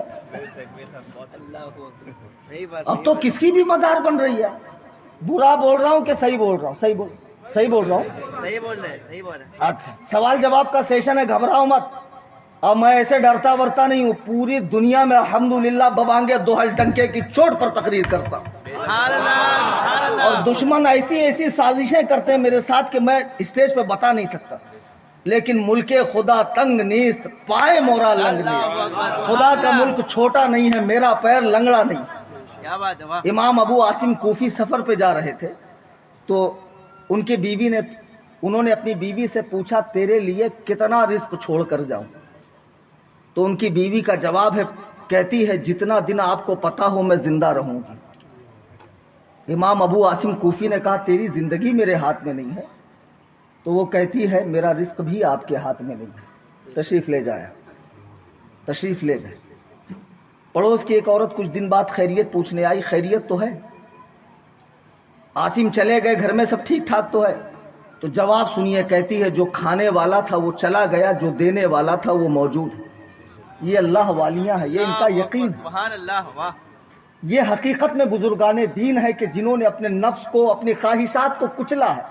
S1: اب تو کس کی بھی مزار بن رہی ہے. برا بول رہا ہوں کہ صحیح بول رہا ہوں؟ صحیح بول رہا ہوں.
S2: صحیح بول رہے ہیں, صحیح بول رہے ہیں.
S1: اچھا سوال جواب کا سیشن ہے, گھبراؤ مت. اور میں ایسے ڈرتا ورتا نہیں ہوں, پوری دنیا میں الحمدللہ ببانگے دوہل ڈنکے کی چوٹ پر تقریر کرتا ہوں.
S2: سبحان اللہ, سبحان اللہ.
S1: اور دشمن ایسی سازشیں کرتے ہیں میرے ساتھ کہ میں اسٹیج پہ بتا نہیں سکتا. لیکن ملک خدا تنگ نیست پائے مورا لنگ نیست. خدا کا ملک چھوٹا نہیں ہے, میرا پیر لنگڑا نہیں.
S2: کیا بات ہے, واہ.
S1: امام ابو عاصم کوفی سفر پہ جا رہے تھے تو ان کی بیوی نے, انہوں نے اپنی بیوی سے پوچھا تیرے لیے کتنا رزق چھوڑ کر جاؤں؟ تو ان کی بیوی کا جواب ہے, کہتی ہے جتنا دن آپ کو پتا ہو میں زندہ رہوں گی. امام ابو عاصم کوفی نے کہا تیری زندگی میرے ہاتھ میں نہیں ہے. تو وہ کہتی ہے میرا رزق بھی آپ کے ہاتھ میں نہیں ہے. تشریف لے جایا, تشریف لے گئے. پڑوس کی ایک عورت کچھ دن بعد خیریت پوچھنے آئی, خیریت تو ہے؟ عاصم چلے گئے, گھر میں سب ٹھیک ٹھاک تو ہے؟ تو جواب سنیے, کہتی ہے جو کھانے والا تھا وہ چلا گیا, جو دینے والا تھا وہ موجود ہے. یہ اللہ والیاں ہیں, یہ ان کا یقین.
S2: سبحان اللہ, واہ.
S1: یہ حقیقت میں بزرگان دین ہے کہ جنہوں نے اپنے نفس کو, اپنی خواہشات کو کچلا ہے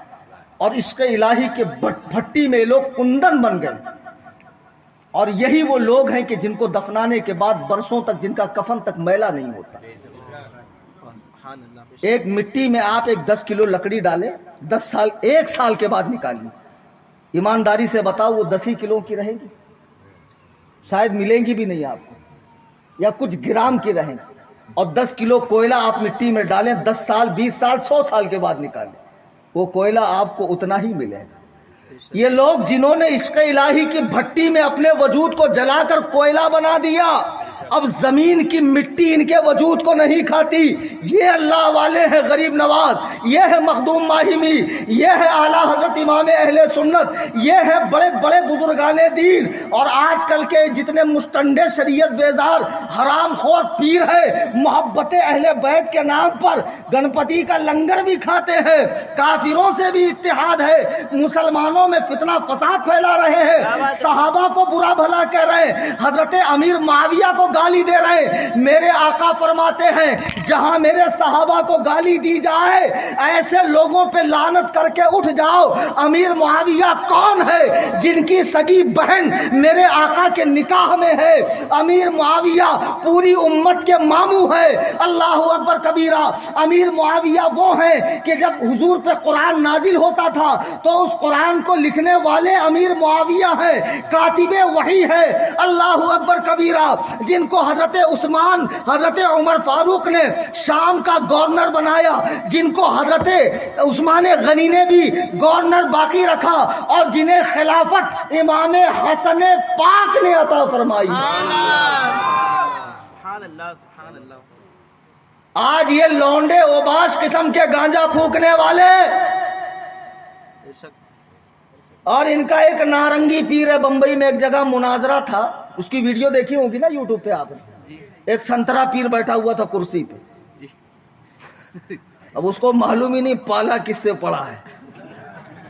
S1: اور عشق الہی کے بھٹی میں لوگ کندن بن گئے. اور یہی وہ لوگ ہیں کہ جن کو دفنانے کے بعد برسوں تک جن کا کفن تک میلا نہیں ہوتا. ایک مٹی میں آپ 10 کلو لکڑی ڈالیں, 10 سال 1 سال کے بعد نکالیے, ایمانداری سے بتاؤ وہ 10 ہی کلو کی رہے گی؟ شاید ملیں گی بھی نہیں آپ کو, یا کچھ گرام کی رہیں گی. اور 10 کلو کوئلہ آپ مٹی میں ڈالیں, 10 سال 20 سال 100 سال کے بعد نکالیں, وہ کوئلہ آپ کو اتنا ہی ملے گا. یہ لوگ جنہوں نے عشق الہی کی بھٹی میں اپنے وجود کو جلا کر کوئلہ بنا دیا, اب زمین کی مٹی ان کے وجود کو نہیں کھاتی. یہ اللہ والے ہیں غریب نواز, یہ ہے مخدوم ماہمی, یہ ہے اعلیٰ حضرت امام اہل سنت, یہ ہے بڑے بڑے بزرگان دین. اور آج کل کے جتنے مستنڈے شریعت بیزار حرام خور پیر ہے, محبت اہل بیت کے نام پر گنپتی کا لنگر بھی کھاتے ہیں. کافروں سے بھی اتحاد ہے, مسلمانوں میں فتنہ فساد پھیلا رہے ہیں, صحابہ کو برا بھلا کہہ رہے ہیں, حضرت امیر معاویہ کو گالی دے رہے ہیں. میرے آقا فرماتے ہیں جہاں میرے صحابہ کو گالی دی جائے ایسے لوگوں پہ لعنت کر کے اٹھ جاؤ. امیر معاویہ کون ہے؟ جن کی سگی بہن میرے آقا کے نکاح میں ہے. امیر معاویہ پوری امت کے ماموں ہے. اللہ اکبر کبیرہ. امیر معاویہ وہ ہیں کہ جب حضور پہ قرآن نازل ہوتا تھا تو اس قرآن کو لکھنے والے امیر معاویہ ہیں, کاتب وحی ہے. اللہ اکبر کبیرہ. جن کو حضرت عثمان, حضرت عمر فاروق نے شام کا گورنر بنایا, جن کو حضرت عثمان غنی نے بھی گورنر باقی رکھا, اور جنہیں خلافت امام حسن پاک نے عطا فرمائی.
S2: سبحان اللہ, سبحان اللہ.
S1: آج یہ لونڈے اوباش قسم کے گانجا پھونکنے والے, اور ان کا ایک نارنگی پیر ہے. بمبئی میں ایک جگہ مناظرہ تھا, اس کی ویڈیو دیکھی ہوگی نا یوٹیوب پہ آپ نے. ایک سنترا پیر بیٹھا ہوا تھا کرسی پہ. اب اس کو معلوم ہی نہیں پالا کس سے پڑا ہے.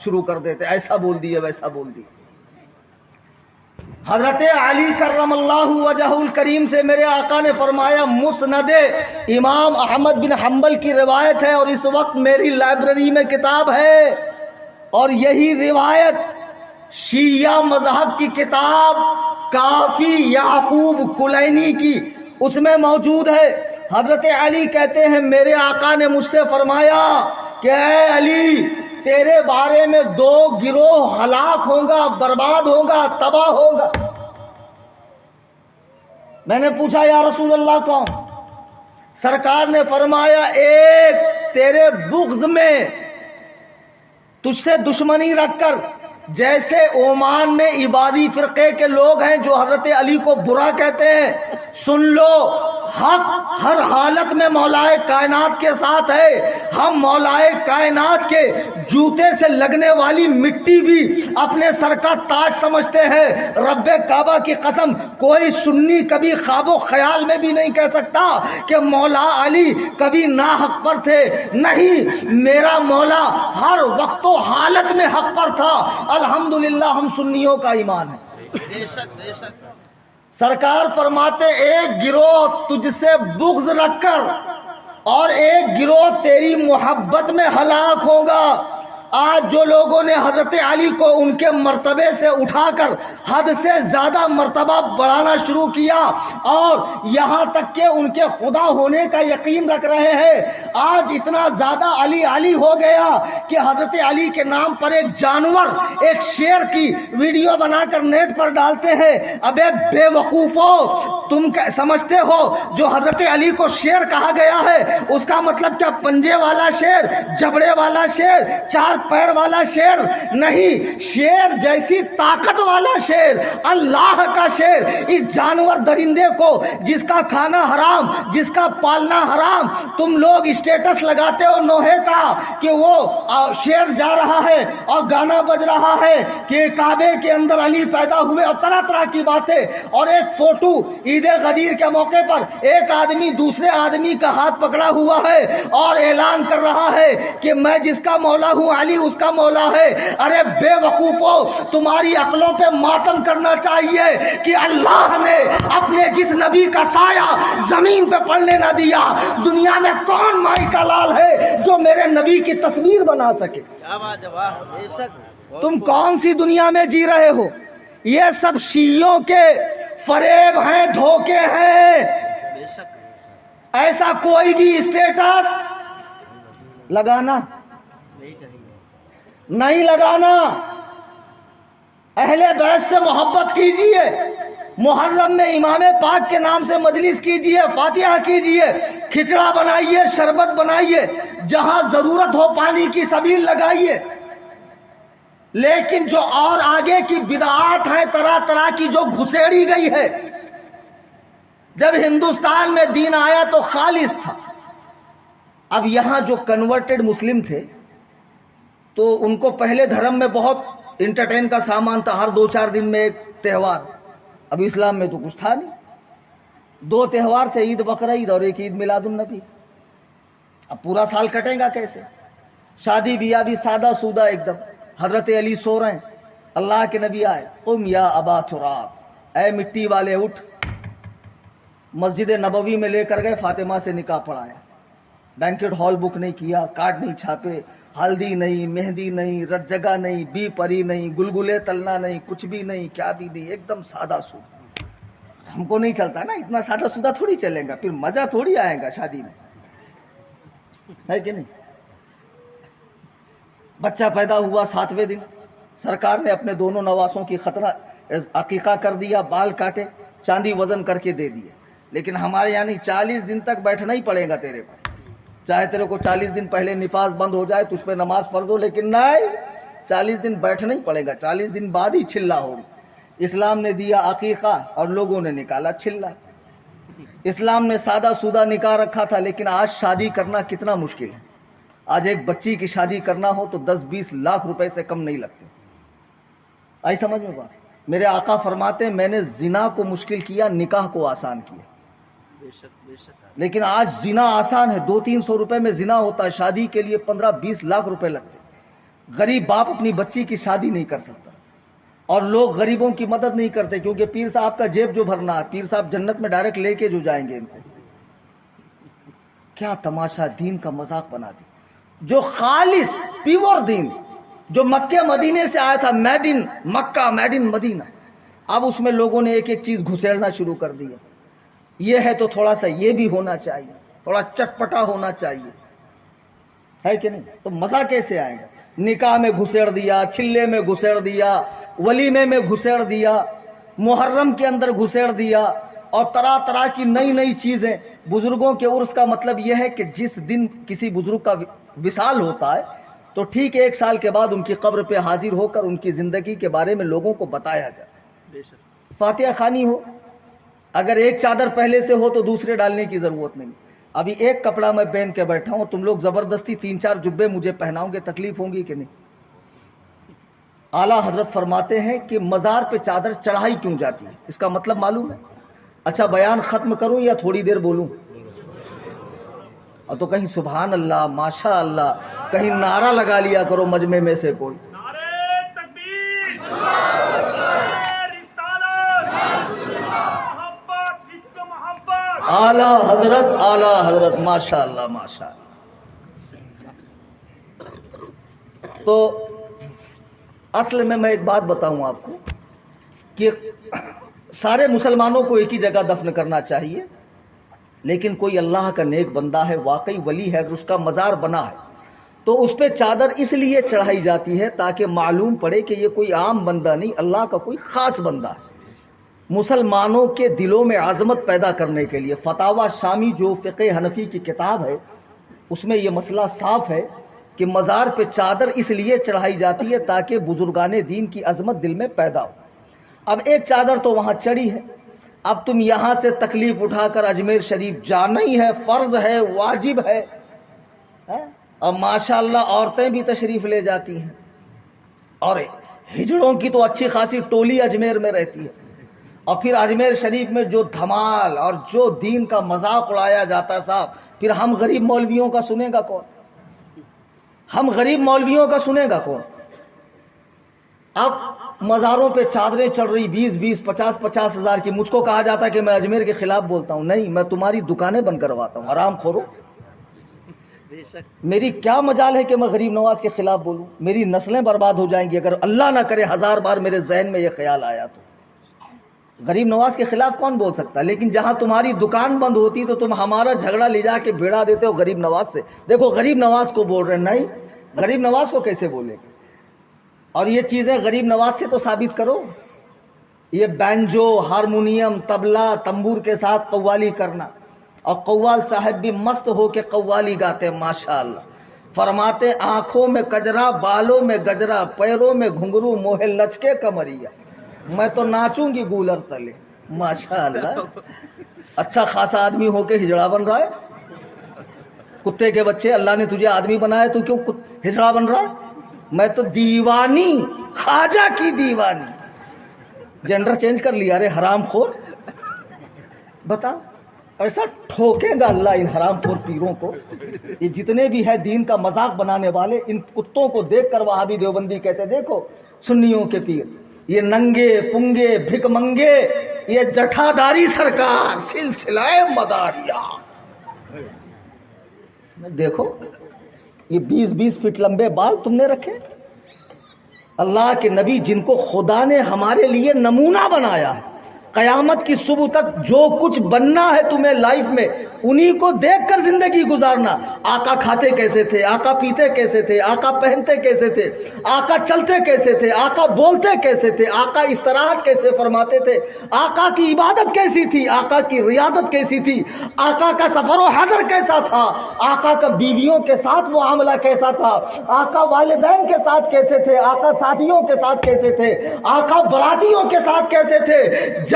S1: شروع کر دیتے، ایسا بول دیے ویسا بول دیے۔ حضرت علی کرم اللہ وجہ الکریم سے میرے آقا نے فرمایا، مسند امام احمد بن حنبل کی روایت ہے اور اس وقت میری لائبریری میں کتاب ہے، اور یہی روایت شیعہ مذہب کی کتاب کافی یعقوب کلینی کی اس میں موجود ہے۔ حضرت علی کہتے ہیں میرے آقا نے مجھ سے فرمایا کہ اے علی، تیرے بارے میں دو گروہ ہلاک ہوگا، برباد ہوگا، تباہ ہوگا۔ میں نے پوچھا یا رسول اللہ کون؟ سرکار نے فرمایا، ایک تیرے بغض میں تجھ سے دشمنی رکھ کر، جیسے عمان میں عبادی فرقے کے لوگ ہیں جو حضرت علی کو برا کہتے ہیں، سن لو حق ہر حالت میں مولائے کائنات کے ساتھ ہے۔ ہم مولائے کائنات کے جوتے سے لگنے والی مٹی بھی اپنے سر کا تاج سمجھتے ہیں۔ رب کعبہ کی قسم، کوئی سنی کبھی خواب و خیال میں بھی نہیں کہہ سکتا کہ مولا علی کبھی ناحق پر تھے۔ نہیں، میرا مولا ہر وقت و حالت میں حق پر تھا۔ الحمدللہ ہم سنیوں کا ایمان ہے۔
S2: بے شک بے شک۔
S1: سرکار فرماتے، ایک گروہ تجھ سے بغض رکھ کر اور ایک گروہ تیری محبت میں ہلاک ہوگا۔ آج جو لوگوں نے حضرت علی کو ان کے مرتبے سے اٹھا کر حد سے زیادہ مرتبہ بڑھانا شروع کیا اور یہاں تک کہ ان کے خدا ہونے کا یقین رکھ رہے ہیں، آج اتنا زیادہ علی علی ہو گیا کہ حضرت علی کے نام پر ایک جانور، ایک شیر کی ویڈیو بنا کر نیٹ پر ڈالتے ہیں۔ ابے بے وقوفو، تم سمجھتے ہو جو حضرت علی کو شیر کہا گیا ہے اس کا مطلب کیا پنجے والا شیر، جبڑے والا شیر، چار پیر والا شیر؟ نہیں، شیر جیسی طاقت والا شیر، اللہ کا شیر۔ اس جانور درندے کو جس کا کھانا حرام، جس کا پالنا حرام، تم لوگ اسٹیٹس لگاتے ہو نوحے کا کہ وہ شیر جا رہا ہے اور گانا بج رہا ہے کہ کعبے کے اندر علی پیدا ہوئے اور طرح طرح کی باتیں، اور ایک فوٹو عید غدیر کے موقع پر ایک آدمی دوسرے آدمی کا ہاتھ پکڑا ہوا ہے اور اعلان کر رہا ہے کہ میں جس کا مولا ہوں علی اس کا مولا ہے۔ ارے بے وقوفو، تمہاری عقلوں پہ ماتم کرنا چاہیے کہ اللہ نے اپنے جس نبی کا سایہ زمین پہ پڑنے نہ دیا، دنیا میں کون مائی کا لال ہے جو میرے نبی کی تصویر بنا سکے؟
S2: کیا بات ہے، واہ، بے شک۔
S1: تم کون سی دنیا میں جی رہے ہو؟ یہ سب شیعوں کے فریب ہیں، دھوکے ہیں۔
S2: بے شک۔
S1: ایسا کوئی بھی اسٹیٹس لگانا
S2: نہیں چاہیے،
S1: نہیں لگانا۔ اہل بیت سے محبت کیجئے، محرم میں امام پاک کے نام سے مجلس کیجئے، فاتحہ کیجئے، کھچڑا بنائیے، شربت بنائیے، جہاں ضرورت ہو پانی کی سبیل لگائیے۔ لیکن جو اور آگے کی بدعات ہیں طرح طرح کی جو گھسیڑی گئی ہے، جب ہندوستان میں دین آیا تو خالص تھا، اب یہاں جو کنورٹڈ مسلم تھے تو ان کو پہلے دھرم میں بہت انٹرٹین کا سامان تھا، ہر 2-4 دن میں ایک تہوار۔ اب اسلام میں تو کچھ تھا نہیں، 2 تہوار سے عید بقرعید اور ایک عید میلاد النبی۔ اب پورا سال کٹے گا کیسے؟ شادی بیاہ بھی سادہ سودہ ایک دم۔ حضرت علی سو رہے ہیں، اللہ کے نبی آئے، قم یا ابا تراب، اے مٹی والے اٹھ۔ مسجد نبوی میں لے کر گئے، فاطمہ سے نکاح پڑھایا، بینکٹ ہال بک نہیں کیا، کارڈ نہیں چھاپے، ہلدی نہیں، مہندی نہیں، رت جگہ نہیں، بی پری نہیں، گلگلے تلنا نہیں، کچھ بھی نہیں، کیا بھی نہیں، ایک دم سادہ سودہ۔ ہم کو نہیں چلتا نا، اتنا سادہ سودہ تھوڑی چلیں گا، پھر مزہ تھوڑی آئے گا شادی میں، ہے کہ نہیں؟ بچہ پیدا ہوا 7ویں دن سرکار نے اپنے دونوں نواسوں کی خطرہ عقیقہ کر دیا، بال کاٹے، چاندی وزن کر کے دے دیے۔ لیکن ہمارے یعنی 40 دن تک بیٹھنا ہی پڑے گا تیرے کو، چاہے تیرے کو 40 دن پہلے نفاس بند ہو جائے تو اس پہ نماز فرض ہو، لیکن نہیں، 40 دن بیٹھنا ہی پڑے گا، 40 دن بعد ہی چھلا ہوگی۔ اسلام نے دیا عقیقہ اور لوگوں نے نکالا چھلا۔ اسلام نے سادہ سودہ نکاح رکھا تھا، لیکن آج شادی کرنا کتنا مشکل ہے۔ آج ایک بچی کی شادی کرنا ہو تو 10-20 لاکھ روپے سے کم نہیں لگتے۔ آئی سمجھ میں بات؟ میرے آقا فرماتے ہیں میں نے زنا کو مشکل کیا، نکاح کو آسان کیا۔
S2: بے شک بے شک۔
S1: لیکن آج زنا آسان ہے، 200-300 روپے میں زنا ہوتا ہے، شادی کے لیے 15-20 لاکھ روپے لگتے۔ غریب باپ اپنی بچی کی شادی نہیں کر سکتا، اور لوگ غریبوں کی مدد نہیں کرتے کیونکہ پیر صاحب کا جیب جو بھرنا ہے، پیر صاحب جنت میں ڈائریکٹ لے کے جو جائیں گے ان کو۔ کیا تماشا دین کا مذاق بنا دی، جو خالص پیور دین جو مکہ مدینے سے آیا تھا، made in Mecca made in مدینہ، اب اس میں لوگوں نے ایک ایک چیز گھسیڑنا شروع کر دیا۔ یہ ہے تو تھوڑا سا یہ بھی ہونا چاہیے، تھوڑا چٹپٹا ہونا چاہیے، ہے کہ نہیں؟ تو مزہ کیسے آئے گا؟ نکاح میں گھسیڑ دیا، چھلے میں گھسیڑ دیا، ولیمے میں گھسیڑ دیا، محرم کے اندر گھسیڑ دیا، اور طرح طرح کی نئی نئی چیزیں۔ بزرگوں کے عرس کا مطلب یہ ہے کہ جس دن کسی بزرگ کا وصال ہوتا ہے تو ٹھیک 1 سال کے بعد ان کی قبر پہ حاضر ہو کر ان کی زندگی کے بارے میں لوگوں کو بتایا جائے۔ فاتحہ خوانی ہو، اگر ایک چادر پہلے سے ہو تو دوسرے ڈالنے کی ضرورت نہیں۔ ابھی ایک کپڑا میں پہن کے بیٹھا ہوں، تم لوگ زبردستی 3-4 جبے مجھے پہناؤ گے، تکلیف ہوگی کہ نہیں؟ اعلیٰ حضرت فرماتے ہیں کہ مزار پہ چادر چڑھائی کیوں جاتی ہے، اس کا مطلب معلوم ہے؟ اچھا بیان ختم کروں یا تھوڑی دیر بولوں؟ اور تو کہیں سبحان اللہ ماشاء اللہ کہیں نعرہ لگا لیا کرو مجمع میں سے کوئی۔
S2: نعرے تکبیر، نعرے رسالت، محبت، عشق و محبت۔
S1: اعلیٰ حضرت ماشاء اللہ ماشاء اللہ۔ تو اصل میں ایک بات بتاؤں آپ کو کہ سارے مسلمانوں کو ایک ہی جگہ دفن کرنا چاہیے، لیکن کوئی اللہ کا نیک بندہ ہے، واقعی ولی ہے، اگر اس کا مزار بنا ہے تو اس پہ چادر اس لیے چڑھائی جاتی ہے تاکہ معلوم پڑے کہ یہ کوئی عام بندہ نہیں، اللہ کا کوئی خاص بندہ ہے۔ مسلمانوں کے دلوں میں عظمت پیدا کرنے کے لیے فتاوی شامی جو فقہ حنفی کی کتاب ہے اس میں یہ مسئلہ صاف ہے کہ مزار پہ چادر اس لیے چڑھائی جاتی ہے تاکہ بزرگان دین کی عظمت دل میں پیدا ہو۔ اب ایک چادر تو وہاں چڑھی ہے، اب تم یہاں سے تکلیف اٹھا کر اجمیر شریف جانا ہی ہے، فرض ہے، واجب ہے، اور ماشاءاللہ عورتیں بھی تشریف لے جاتی ہیں، اور ہجڑوں کی تو اچھی خاصی ٹولی اجمیر میں رہتی ہے، اور پھر اجمیر شریف میں جو دھمال اور جو دین کا مذاق اڑایا جاتا ہے صاحب، پھر ہم غریب مولویوں کا سنے گا کون؟ ہم غریب مولویوں کا سنے گا کون؟ اب مزاروں پہ چادریں چڑھ رہی 20-20 50-50 ہزار کی، مجھ کو کہا جاتا ہے کہ میں اجمیر کے خلاف بولتا ہوں، نہیں، میں تمہاری دکانیں بند کرواتا ہوں، حرام خورو۔ میری کیا مجال ہے کہ میں غریب نواز کے خلاف بولوں؟ میری نسلیں برباد ہو جائیں گی اگر اللہ نہ کرے 1000 بار میرے ذہن میں یہ خیال آیا تو۔ غریب نواز کے خلاف کون بول سکتا؟ لیکن جہاں تمہاری دکان بند ہوتی تو تم ہمارا جھگڑا لے جا کے بھیڑا دیتے ہو غریب نواز سے۔ دیکھو غریب نواز کو بول رہے ہیں، نہیں، غریب نواز کو کیسے بولے گے؟ اور یہ چیزیں غریب نواز سے تو ثابت کرو۔ یہ بینجو، ہارمونیم، طبلہ، تنبور کے ساتھ قوالی کرنا، اور قوال صاحب بھی مست ہو کے قوالی گاتے ہیں ماشاءاللہ، فرماتے آنکھوں میں کجرا، بالوں میں گجرا، پیروں میں گھنگرو، موہ لچکے کمریا، میں تو ناچوں گی گولر تلے، ماشاءاللہ۔ اچھا خاصا آدمی ہو کے ہجڑا بن رہا ہے، کتے کے بچے، اللہ نے تجھے آدمی بنایا تو کیوں ہجڑا بن رہا ہے؟ میں تو دیوانی، خواجہ کی دیوانی، جنڈر چینج کر لیا رے حرام خور۔ بتا ایسا ٹھوکے گا اللہ ان حرام خور پیروں کو۔ یہ جتنے بھی ہے دین کا مذاق بنانے والے، ان کتوں کو دیکھ کر وہابی دیوبندی کہتے دیکھو سنیوں کے پیر، یہ ننگے پنگے بھک منگے، یہ جٹھاداری سرکار سلسلہ مداریہ۔ دیکھو یہ 20-20 فٹ لمبے بال تم نے رکھے۔ اللہ کے نبی جن کو خدا نے ہمارے لیے نمونہ بنایا ہے، قیامت کی صبح تک جو کچھ بننا ہے تمہیں لائف میں انہی کو دیکھ کر زندگی گزارنا۔ آقا کھاتے کیسے تھے، آقا پیتے کیسے تھے، آقا پہنتے کیسے تھے، آقا چلتے کیسے تھے، آقا بولتے کیسے تھے، آقا استراحت کیسے فرماتے تھے، آقا کی عبادت کیسی تھی، آقا کی ریاضت کیسی تھی، آقا کا سفر و حضر کیسا تھا، آقا کا بیویوں کے ساتھ معاملہ کیسا تھا، آقا والدین کے ساتھ کیسے تھے، آقا ساتھیوں کے ساتھ کیسے تھے، آقا براتیوں کے ساتھ کیسے تھے۔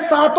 S1: 7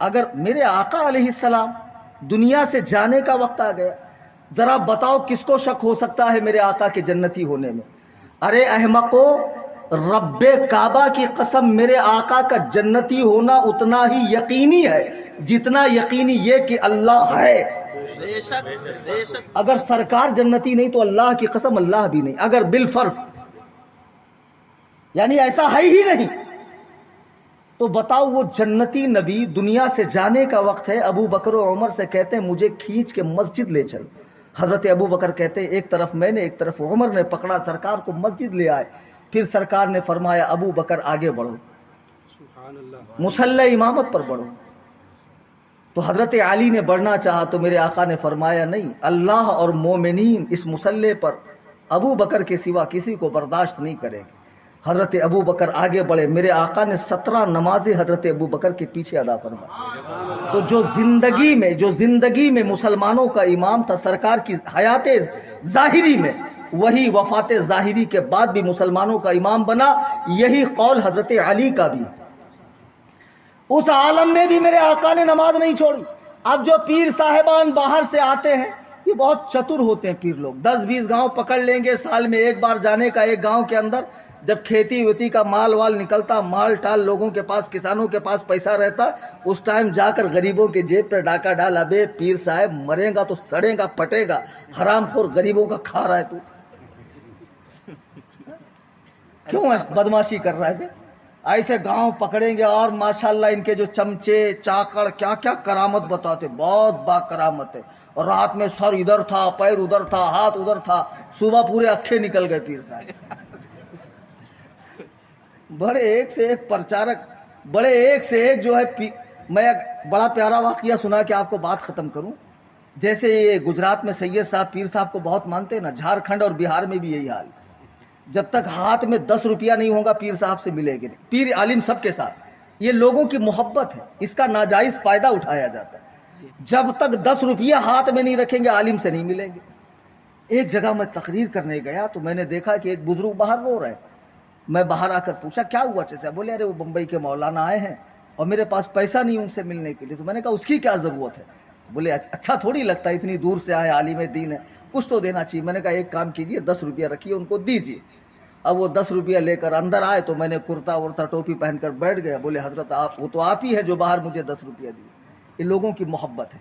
S1: اگر میرے آقا علیہ السلام دنیا سے جانے کا وقت آ گیا، ذرا بتاؤ کس کو شک ہو سکتا ہے میرے آقا کے جنتی ہونے میں؟ ارے احمقو، رب کعبہ کی قسم، میرے آقا کا جنتی ہونا اتنا ہی یقینی ہے جتنا یقینی یہ کہ اللہ ہے۔
S2: بے شک بے شک۔
S1: اگر سرکار جنتی نہیں تو اللہ کی قسم اللہ بھی نہیں، اگر بالفرض یعنی ایسا ہے ہی نہیں تو بتاؤ وہ جنتی نبی دنیا سے جانے کا وقت ہے، ابو بکر و عمر سے کہتے ہیں مجھے کھینچ کے مسجد لے چل۔ حضرت ابو بکر کہتے ہیں ایک طرف میں نے ایک طرف عمر نے پکڑا، سرکار کو مسجد لے آئے۔ پھر سرکار نے فرمایا ابو بکر آگے بڑھو، مصلی امامت پر بڑھو۔ تو حضرت علی نے بڑھنا چاہا تو میرے آقا نے فرمایا نہیں، اللہ اور مومنین اس مصلی پر ابو بکر کے سوا کسی کو برداشت نہیں کریں گے۔ حضرت ابو بکر آگے بڑھے، میرے آقا نے 17 نمازیں حضرت ابو بکر کے پیچھے ادا فرمائی۔ تو جو زندگی میں مسلمانوں کا امام تھا سرکار کی حیات ظاہری میں، وہی وفات ظاہری کے بعد بھی مسلمانوں کا امام بنا۔ یہی قول حضرت علی کا بھی۔ اس عالم میں بھی میرے آقا نے نماز نہیں چھوڑی۔ اب جو پیر صاحبان باہر سے آتے ہیں یہ بہت چتر ہوتے ہیں پیر لوگ، 10-20 گاؤں پکڑ لیں گے، سال میں ایک بار جانے کا ایک گاؤں کے اندر، جب کھیتی ویتی کا مال وال نکلتا، مال ٹال لوگوں کے پاس، کسانوں کے پاس پیسہ رہتا، اس ٹائم جا کر غریبوں کے جیب پہ ڈاکہ ڈال، ابے پیر صاحب مرے گا تو سڑے گا پٹے گا، حرام خور غریبوں کا کھا رہا ہے تو کیوں بدماشی کر رہا ہے؟ ایسے گاؤں پکڑیں گے اور ماشاءاللہ ان کے جو چمچے چاکر کیا کیا کرامت بتاتے، بہت با کرامت ہے۔ اور رات میں سر ادھر تھا، پیر ادھر تھا، ہاتھ ادھر تھا، صبح پورے اکھے نکل گئے پیر صاحب۔ بڑے ایک سے ایک پرچارک، بڑے ایک سے ایک جو ہے۔ میں بڑا پیارا واقعہ سنا کہ آپ کو بات ختم کروں۔ جیسے یہ گجرات میں سید صاحب پیر صاحب کو بہت مانتے ہیں نا، جھارکھنڈ اور بہار میں بھی یہی حال۔ جب تک ہاتھ میں 10 روپیہ نہیں ہوگا پیر صاحب سے ملے گی نہیں۔ پیر عالم سب کے ساتھ، یہ لوگوں کی محبت ہے، اس کا ناجائز فائدہ اٹھایا جاتا ہے۔ جب تک 10 روپیہ ہاتھ میں نہیں رکھیں گے عالم سے نہیں ملیں گے۔ ایک جگہ میں تقریر کرنے گیا تو میں نے دیکھا کہ ایک بزرگ باہر رو رہے ہیں۔ میں باہر آ کر پوچھا کیا ہوا چچا؟ بولے ارے وہ بمبئی کے مولانا آئے ہیں اور میرے پاس پیسہ نہیں ان سے ملنے کے لیے۔ تو میں نے کہا اس کی کیا ضرورت ہے؟ بولے اچھا تھوڑی لگتا ہے، اتنی دور سے آئے، عالم دین ہے، کچھ تو دینا چاہیے۔ میں نے کہا ایک کام کیجئے، 10 روپیہ رکھیے، ان کو دیجئے۔ اب وہ 10 روپیہ لے کر اندر آئے تو میں نے کرتا ورتا ٹوپی پہن کر بیٹھ گیا۔ بولے حضرت آپ، وہ تو آپ ہی ہے جو باہر مجھے 10 روپیہ دیے۔ یہ لوگوں کی محبت ہے۔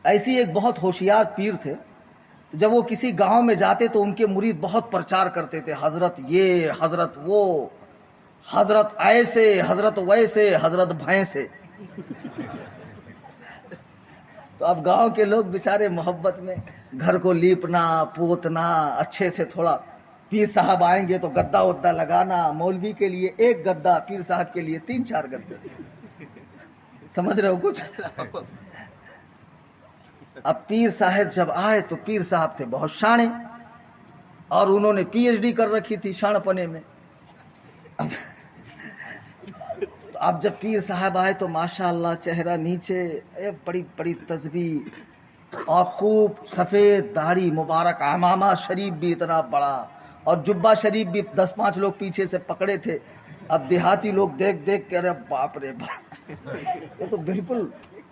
S1: ایسی ایک بہت ہوشیار پیر تھے، جب وہ کسی گاؤں میں جاتے تو ان کے مرید بہت پرچار کرتے تھے، حضرت یہ، حضرت وہ، حضرت ایسے، حضرت ویسے، حضرت بھینسے۔ تو اب گاؤں کے لوگ بیچارے محبت میں گھر کو لیپنا پوتنا، اچھے سے تھوڑا، پیر صاحب آئیں گے تو گدا ودا لگانا، مولوی کے لیے ایک گدا، پیر صاحب کے لیے 3-4 گدے۔ سمجھ رہے ہو کچھ؟ اب پیر صاحب جب آئے تو پیر صاحب تھے بہت شانے، اور انہوں نے PhD کر رکھی تھی شان پنے میں۔ اب جب پیر صاحب آئے تو ماشاءاللہ چہرہ نیچے، بڑی بڑی تسبیح اور خوب سفید داڑھی مبارک، عمامہ شریف بھی اتنا بڑا، اور جبہ شریف بھی 10-5 لوگ پیچھے سے پکڑے تھے۔ اب دیہاتی لوگ دیکھ دیکھ کے ارے باپ رے باپ، یہ تو بالکل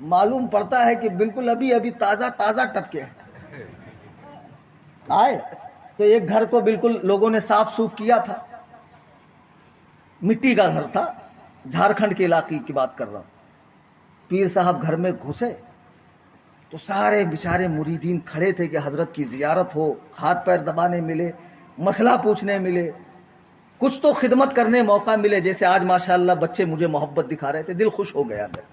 S1: معلوم پڑتا ہے کہ بالکل ابھی تازہ ٹپکے آئے۔ تو ایک گھر کو بالکل لوگوں نے صاف سوف کیا تھا، مٹی کا گھر تھا، جھارکھنڈ کے علاقے کی بات کر رہا ہوں۔ پیر صاحب گھر میں گھسے تو سارے بیچارے مریدین کھڑے تھے کہ حضرت کی زیارت ہو، ہاتھ پیر دبانے ملے، مسئلہ پوچھنے ملے، کچھ تو خدمت کرنے موقع ملے، جیسے آج ماشاءاللہ بچے مجھے محبت دکھا رہے تھے، دل خوش ہو گیا میرا۔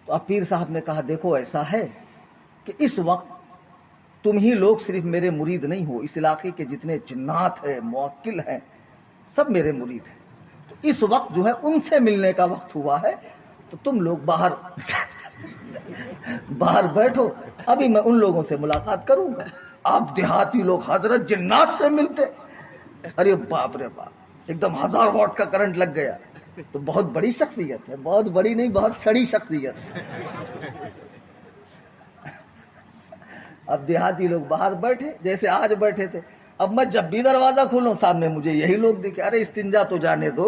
S1: تو اب پیر صاحب نے کہا دیکھو ایسا ہے کہ اس وقت تم ہی لوگ صرف میرے مرید نہیں ہو، اس علاقے کے جتنے جنات ہیں، موکل ہیں، سب میرے مرید ہیں۔ تو اس وقت جو ہے ان سے ملنے کا وقت ہوا ہے، تو تم لوگ باہر بیٹھو، ابھی میں ان لوگوں سے ملاقات کروں گا۔ آپ دیہاتی لوگ حضرت جنات سے ملتے، ارے باپ رے باپ، ایک دم 1000 واٹ کا کرنٹ لگ گیا۔ تو بہت بڑی شخصیت ہے، بہت بڑی نہیں، بہت سڑی شخصیت۔ اب دیہاتی لوگ باہر بیٹھے جیسے آج بیٹھے تھے۔ اب میں جب بھی دروازہ کھولوں سامنے مجھے یہی لوگ دکھے، ارے استنجا تو جانے دو،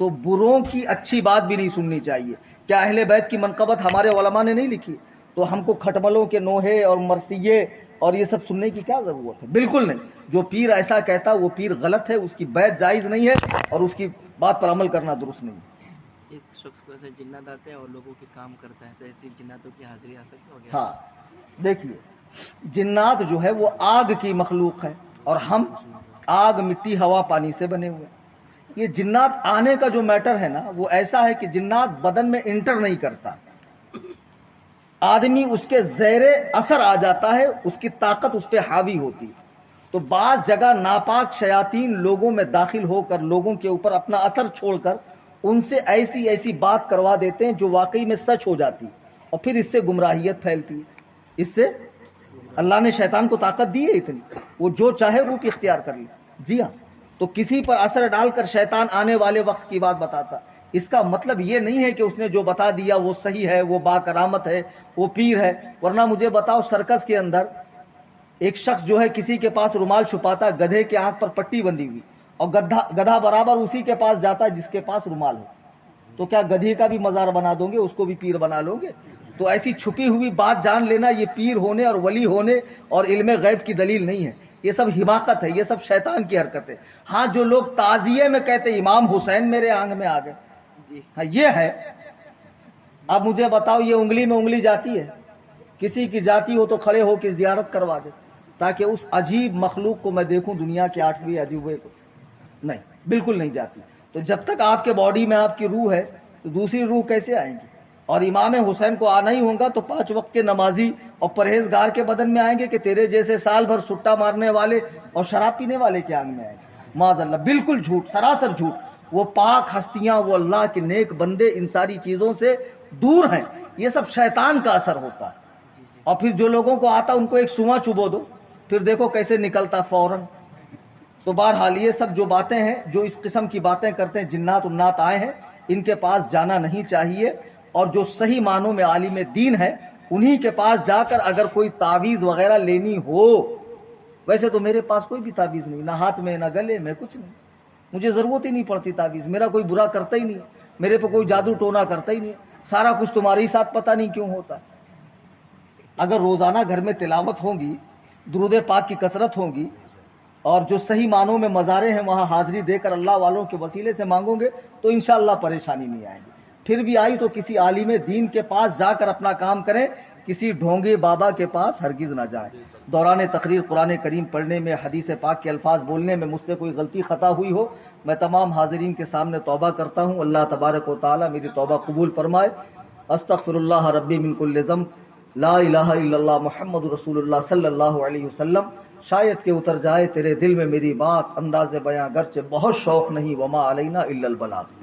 S1: تو بروں کی اچھی بات بھی نہیں سننی چاہیے. کیا اہل بیت کی منقبت ہمارے علماء نے نہیں لکھی؟ تو ہم کو کھٹملوں کے نوحے اور مرثیے اور یہ سب سننے کی کیا ضرورت ہے؟ بالکل نہیں. جو پیر ایسا کہتا وہ پیر غلط ہے، اس کی بیعت جائز نہیں ہے اور اس کی بات پر عمل کرنا درست نہیں ہے.
S2: ایک شخص کو ایسے جنات آتے ہیں اور لوگوں کے کام کرتا ہے، تو ایسی جناتوں کی حاضری آ سکتی ہے؟
S1: ہاں دیکھیے، جنات جو ہے وہ آگ کی مخلوق ہے اور ہم آگ، مٹی، ہوا، پانی سے بنے ہوئے ہیں. یہ جنات آنے کا جو میٹر ہے نا وہ ایسا ہے کہ جنات بدن میں انٹر نہیں کرتا، آدمی اس کے زیر اثر آ جاتا ہے، اس کی طاقت اس پہ حاوی ہوتی ہے. تو بعض جگہ ناپاک شیاطین لوگوں میں داخل ہو کر لوگوں کے اوپر اپنا اثر چھوڑ کر ان سے ایسی ایسی بات کروا دیتے ہیں جو واقعی میں سچ ہو جاتی ہے، اور پھر اس سے گمراہیت پھیلتی ہے. اس سے اللہ نے شیطان کو طاقت دی ہے اتنی، وہ جو چاہے روپ اختیار کر لے. جی ہاں، تو کسی پر اثر ڈال کر شیطان آنے والے وقت کی بات بتاتا. اس کا مطلب یہ نہیں ہے کہ اس نے جو بتا دیا وہ صحیح ہے، وہ با کرامت ہے، وہ پیر ہے. ورنہ مجھے بتاؤ، سرکس کے اندر ایک شخص جو ہے کسی کے پاس رومال چھپاتا، گدھے کے آنکھ پر پٹی بندھی ہوئی، اور گدھا برابر اسی کے پاس جاتا ہے جس کے پاس رومال ہو. تو کیا گدھے کا بھی مزار بنا دو گے، اس کو بھی پیر بنا لو گے؟ تو ایسی چھپی ہوئی بات جان لینا یہ پیر ہونے اور ولی ہونے اور علم غیب کی دلیل نہیں ہے. یہ سب حماقت ہے، یہ سب شیطان کی حرکت ہے. ہاں، جو لوگ تعزیے میں کہتے امام حسین میرے آنگ میں آ گئے، ہاں یہ ہے. اب مجھے بتاؤ، یہ انگلی میں انگلی جاتی ہے؟ کسی کی جاتی ہو تو کھڑے ہو کے زیارت کروا دے تاکہ اس عجیب مخلوق کو میں دیکھوں، دنیا کے 8ویں عجوبے کو. نہیں، بالکل نہیں جاتی. تو جب تک آپ کے باڈی میں آپ کی روح ہے تو دوسری روح کیسے آئیں گی؟ اور امام حسین کو آنا ہی ہوگا تو 5 وقت کے نمازی اور پرہیزگار کے بدن میں آئیں گے کہ تیرے جیسے سال بھر سٹا مارنے والے اور شراب پینے والے کے آنگ میں آئیں گے؟ معاذ اللہ، بالکل جھوٹ، سراسر جھوٹ. وہ پاک ہستیاں، وہ اللہ کے نیک بندے ان ساری چیزوں سے دور ہیں. یہ سب شیطان کا اثر ہوتا ہے. اور پھر جو لوگوں کو آتا ان کو ایک سواں چبو دو، پھر دیکھو کیسے نکلتا فوراً. تو بہرحال یہ سب جو باتیں ہیں، جو اس قسم کی باتیں کرتے ہیں، جنات النات آئے ہیں، ان کے پاس جانا نہیں چاہیے. اور جو صحیح معنوں میں عالم دین ہے انہی کے پاس جا کر اگر کوئی تعویذ وغیرہ لینی ہو. ویسے تو میرے پاس کوئی بھی تعویذ نہیں، نہ ہاتھ میں نہ گلے میں، کچھ نہیں. مجھے ضرورت ہی نہیں پڑتی تعویذ. میرا کوئی برا کرتا ہی نہیں، میرے پہ کوئی جادو ٹونا کرتا ہی نہیں. سارا کچھ تمہارے ہی ساتھ پتہ نہیں کیوں ہوتا. اگر روزانہ گھر میں تلاوت ہوگی، درود پاک کی کثرت ہوگی، اور جو صحیح معنوں میں مزارے ہیں وہاں حاضری دے کر اللہ والوں کے وسیلے سے مانگو گے تو انشاءاللہ پریشانی نہیں آئے گی. پھر بھی آئی تو کسی عالم دین کے پاس جا کر اپنا کام کریں، کسی ڈھونگے بابا کے پاس ہرگز نہ جائیں. دوران تقریر قرآن کریم پڑھنے میں، حدیث پاک کے الفاظ بولنے میں مجھ سے کوئی غلطی خطا ہوئی ہو، میں تمام حاضرین کے سامنے توبہ کرتا ہوں. اللہ تبارک و تعالی میری توبہ قبول فرمائے. استغفر اللہ ربی من کل ذنب، لا الہ الا اللہ محمد رسول اللہ صلی اللہ علیہ وسلم. شاید کہ اتر جائے تیرے دل میں میری بات، انداز بیاں گرچہ بہت شوق نہیں، وما علینا الا البلاغ.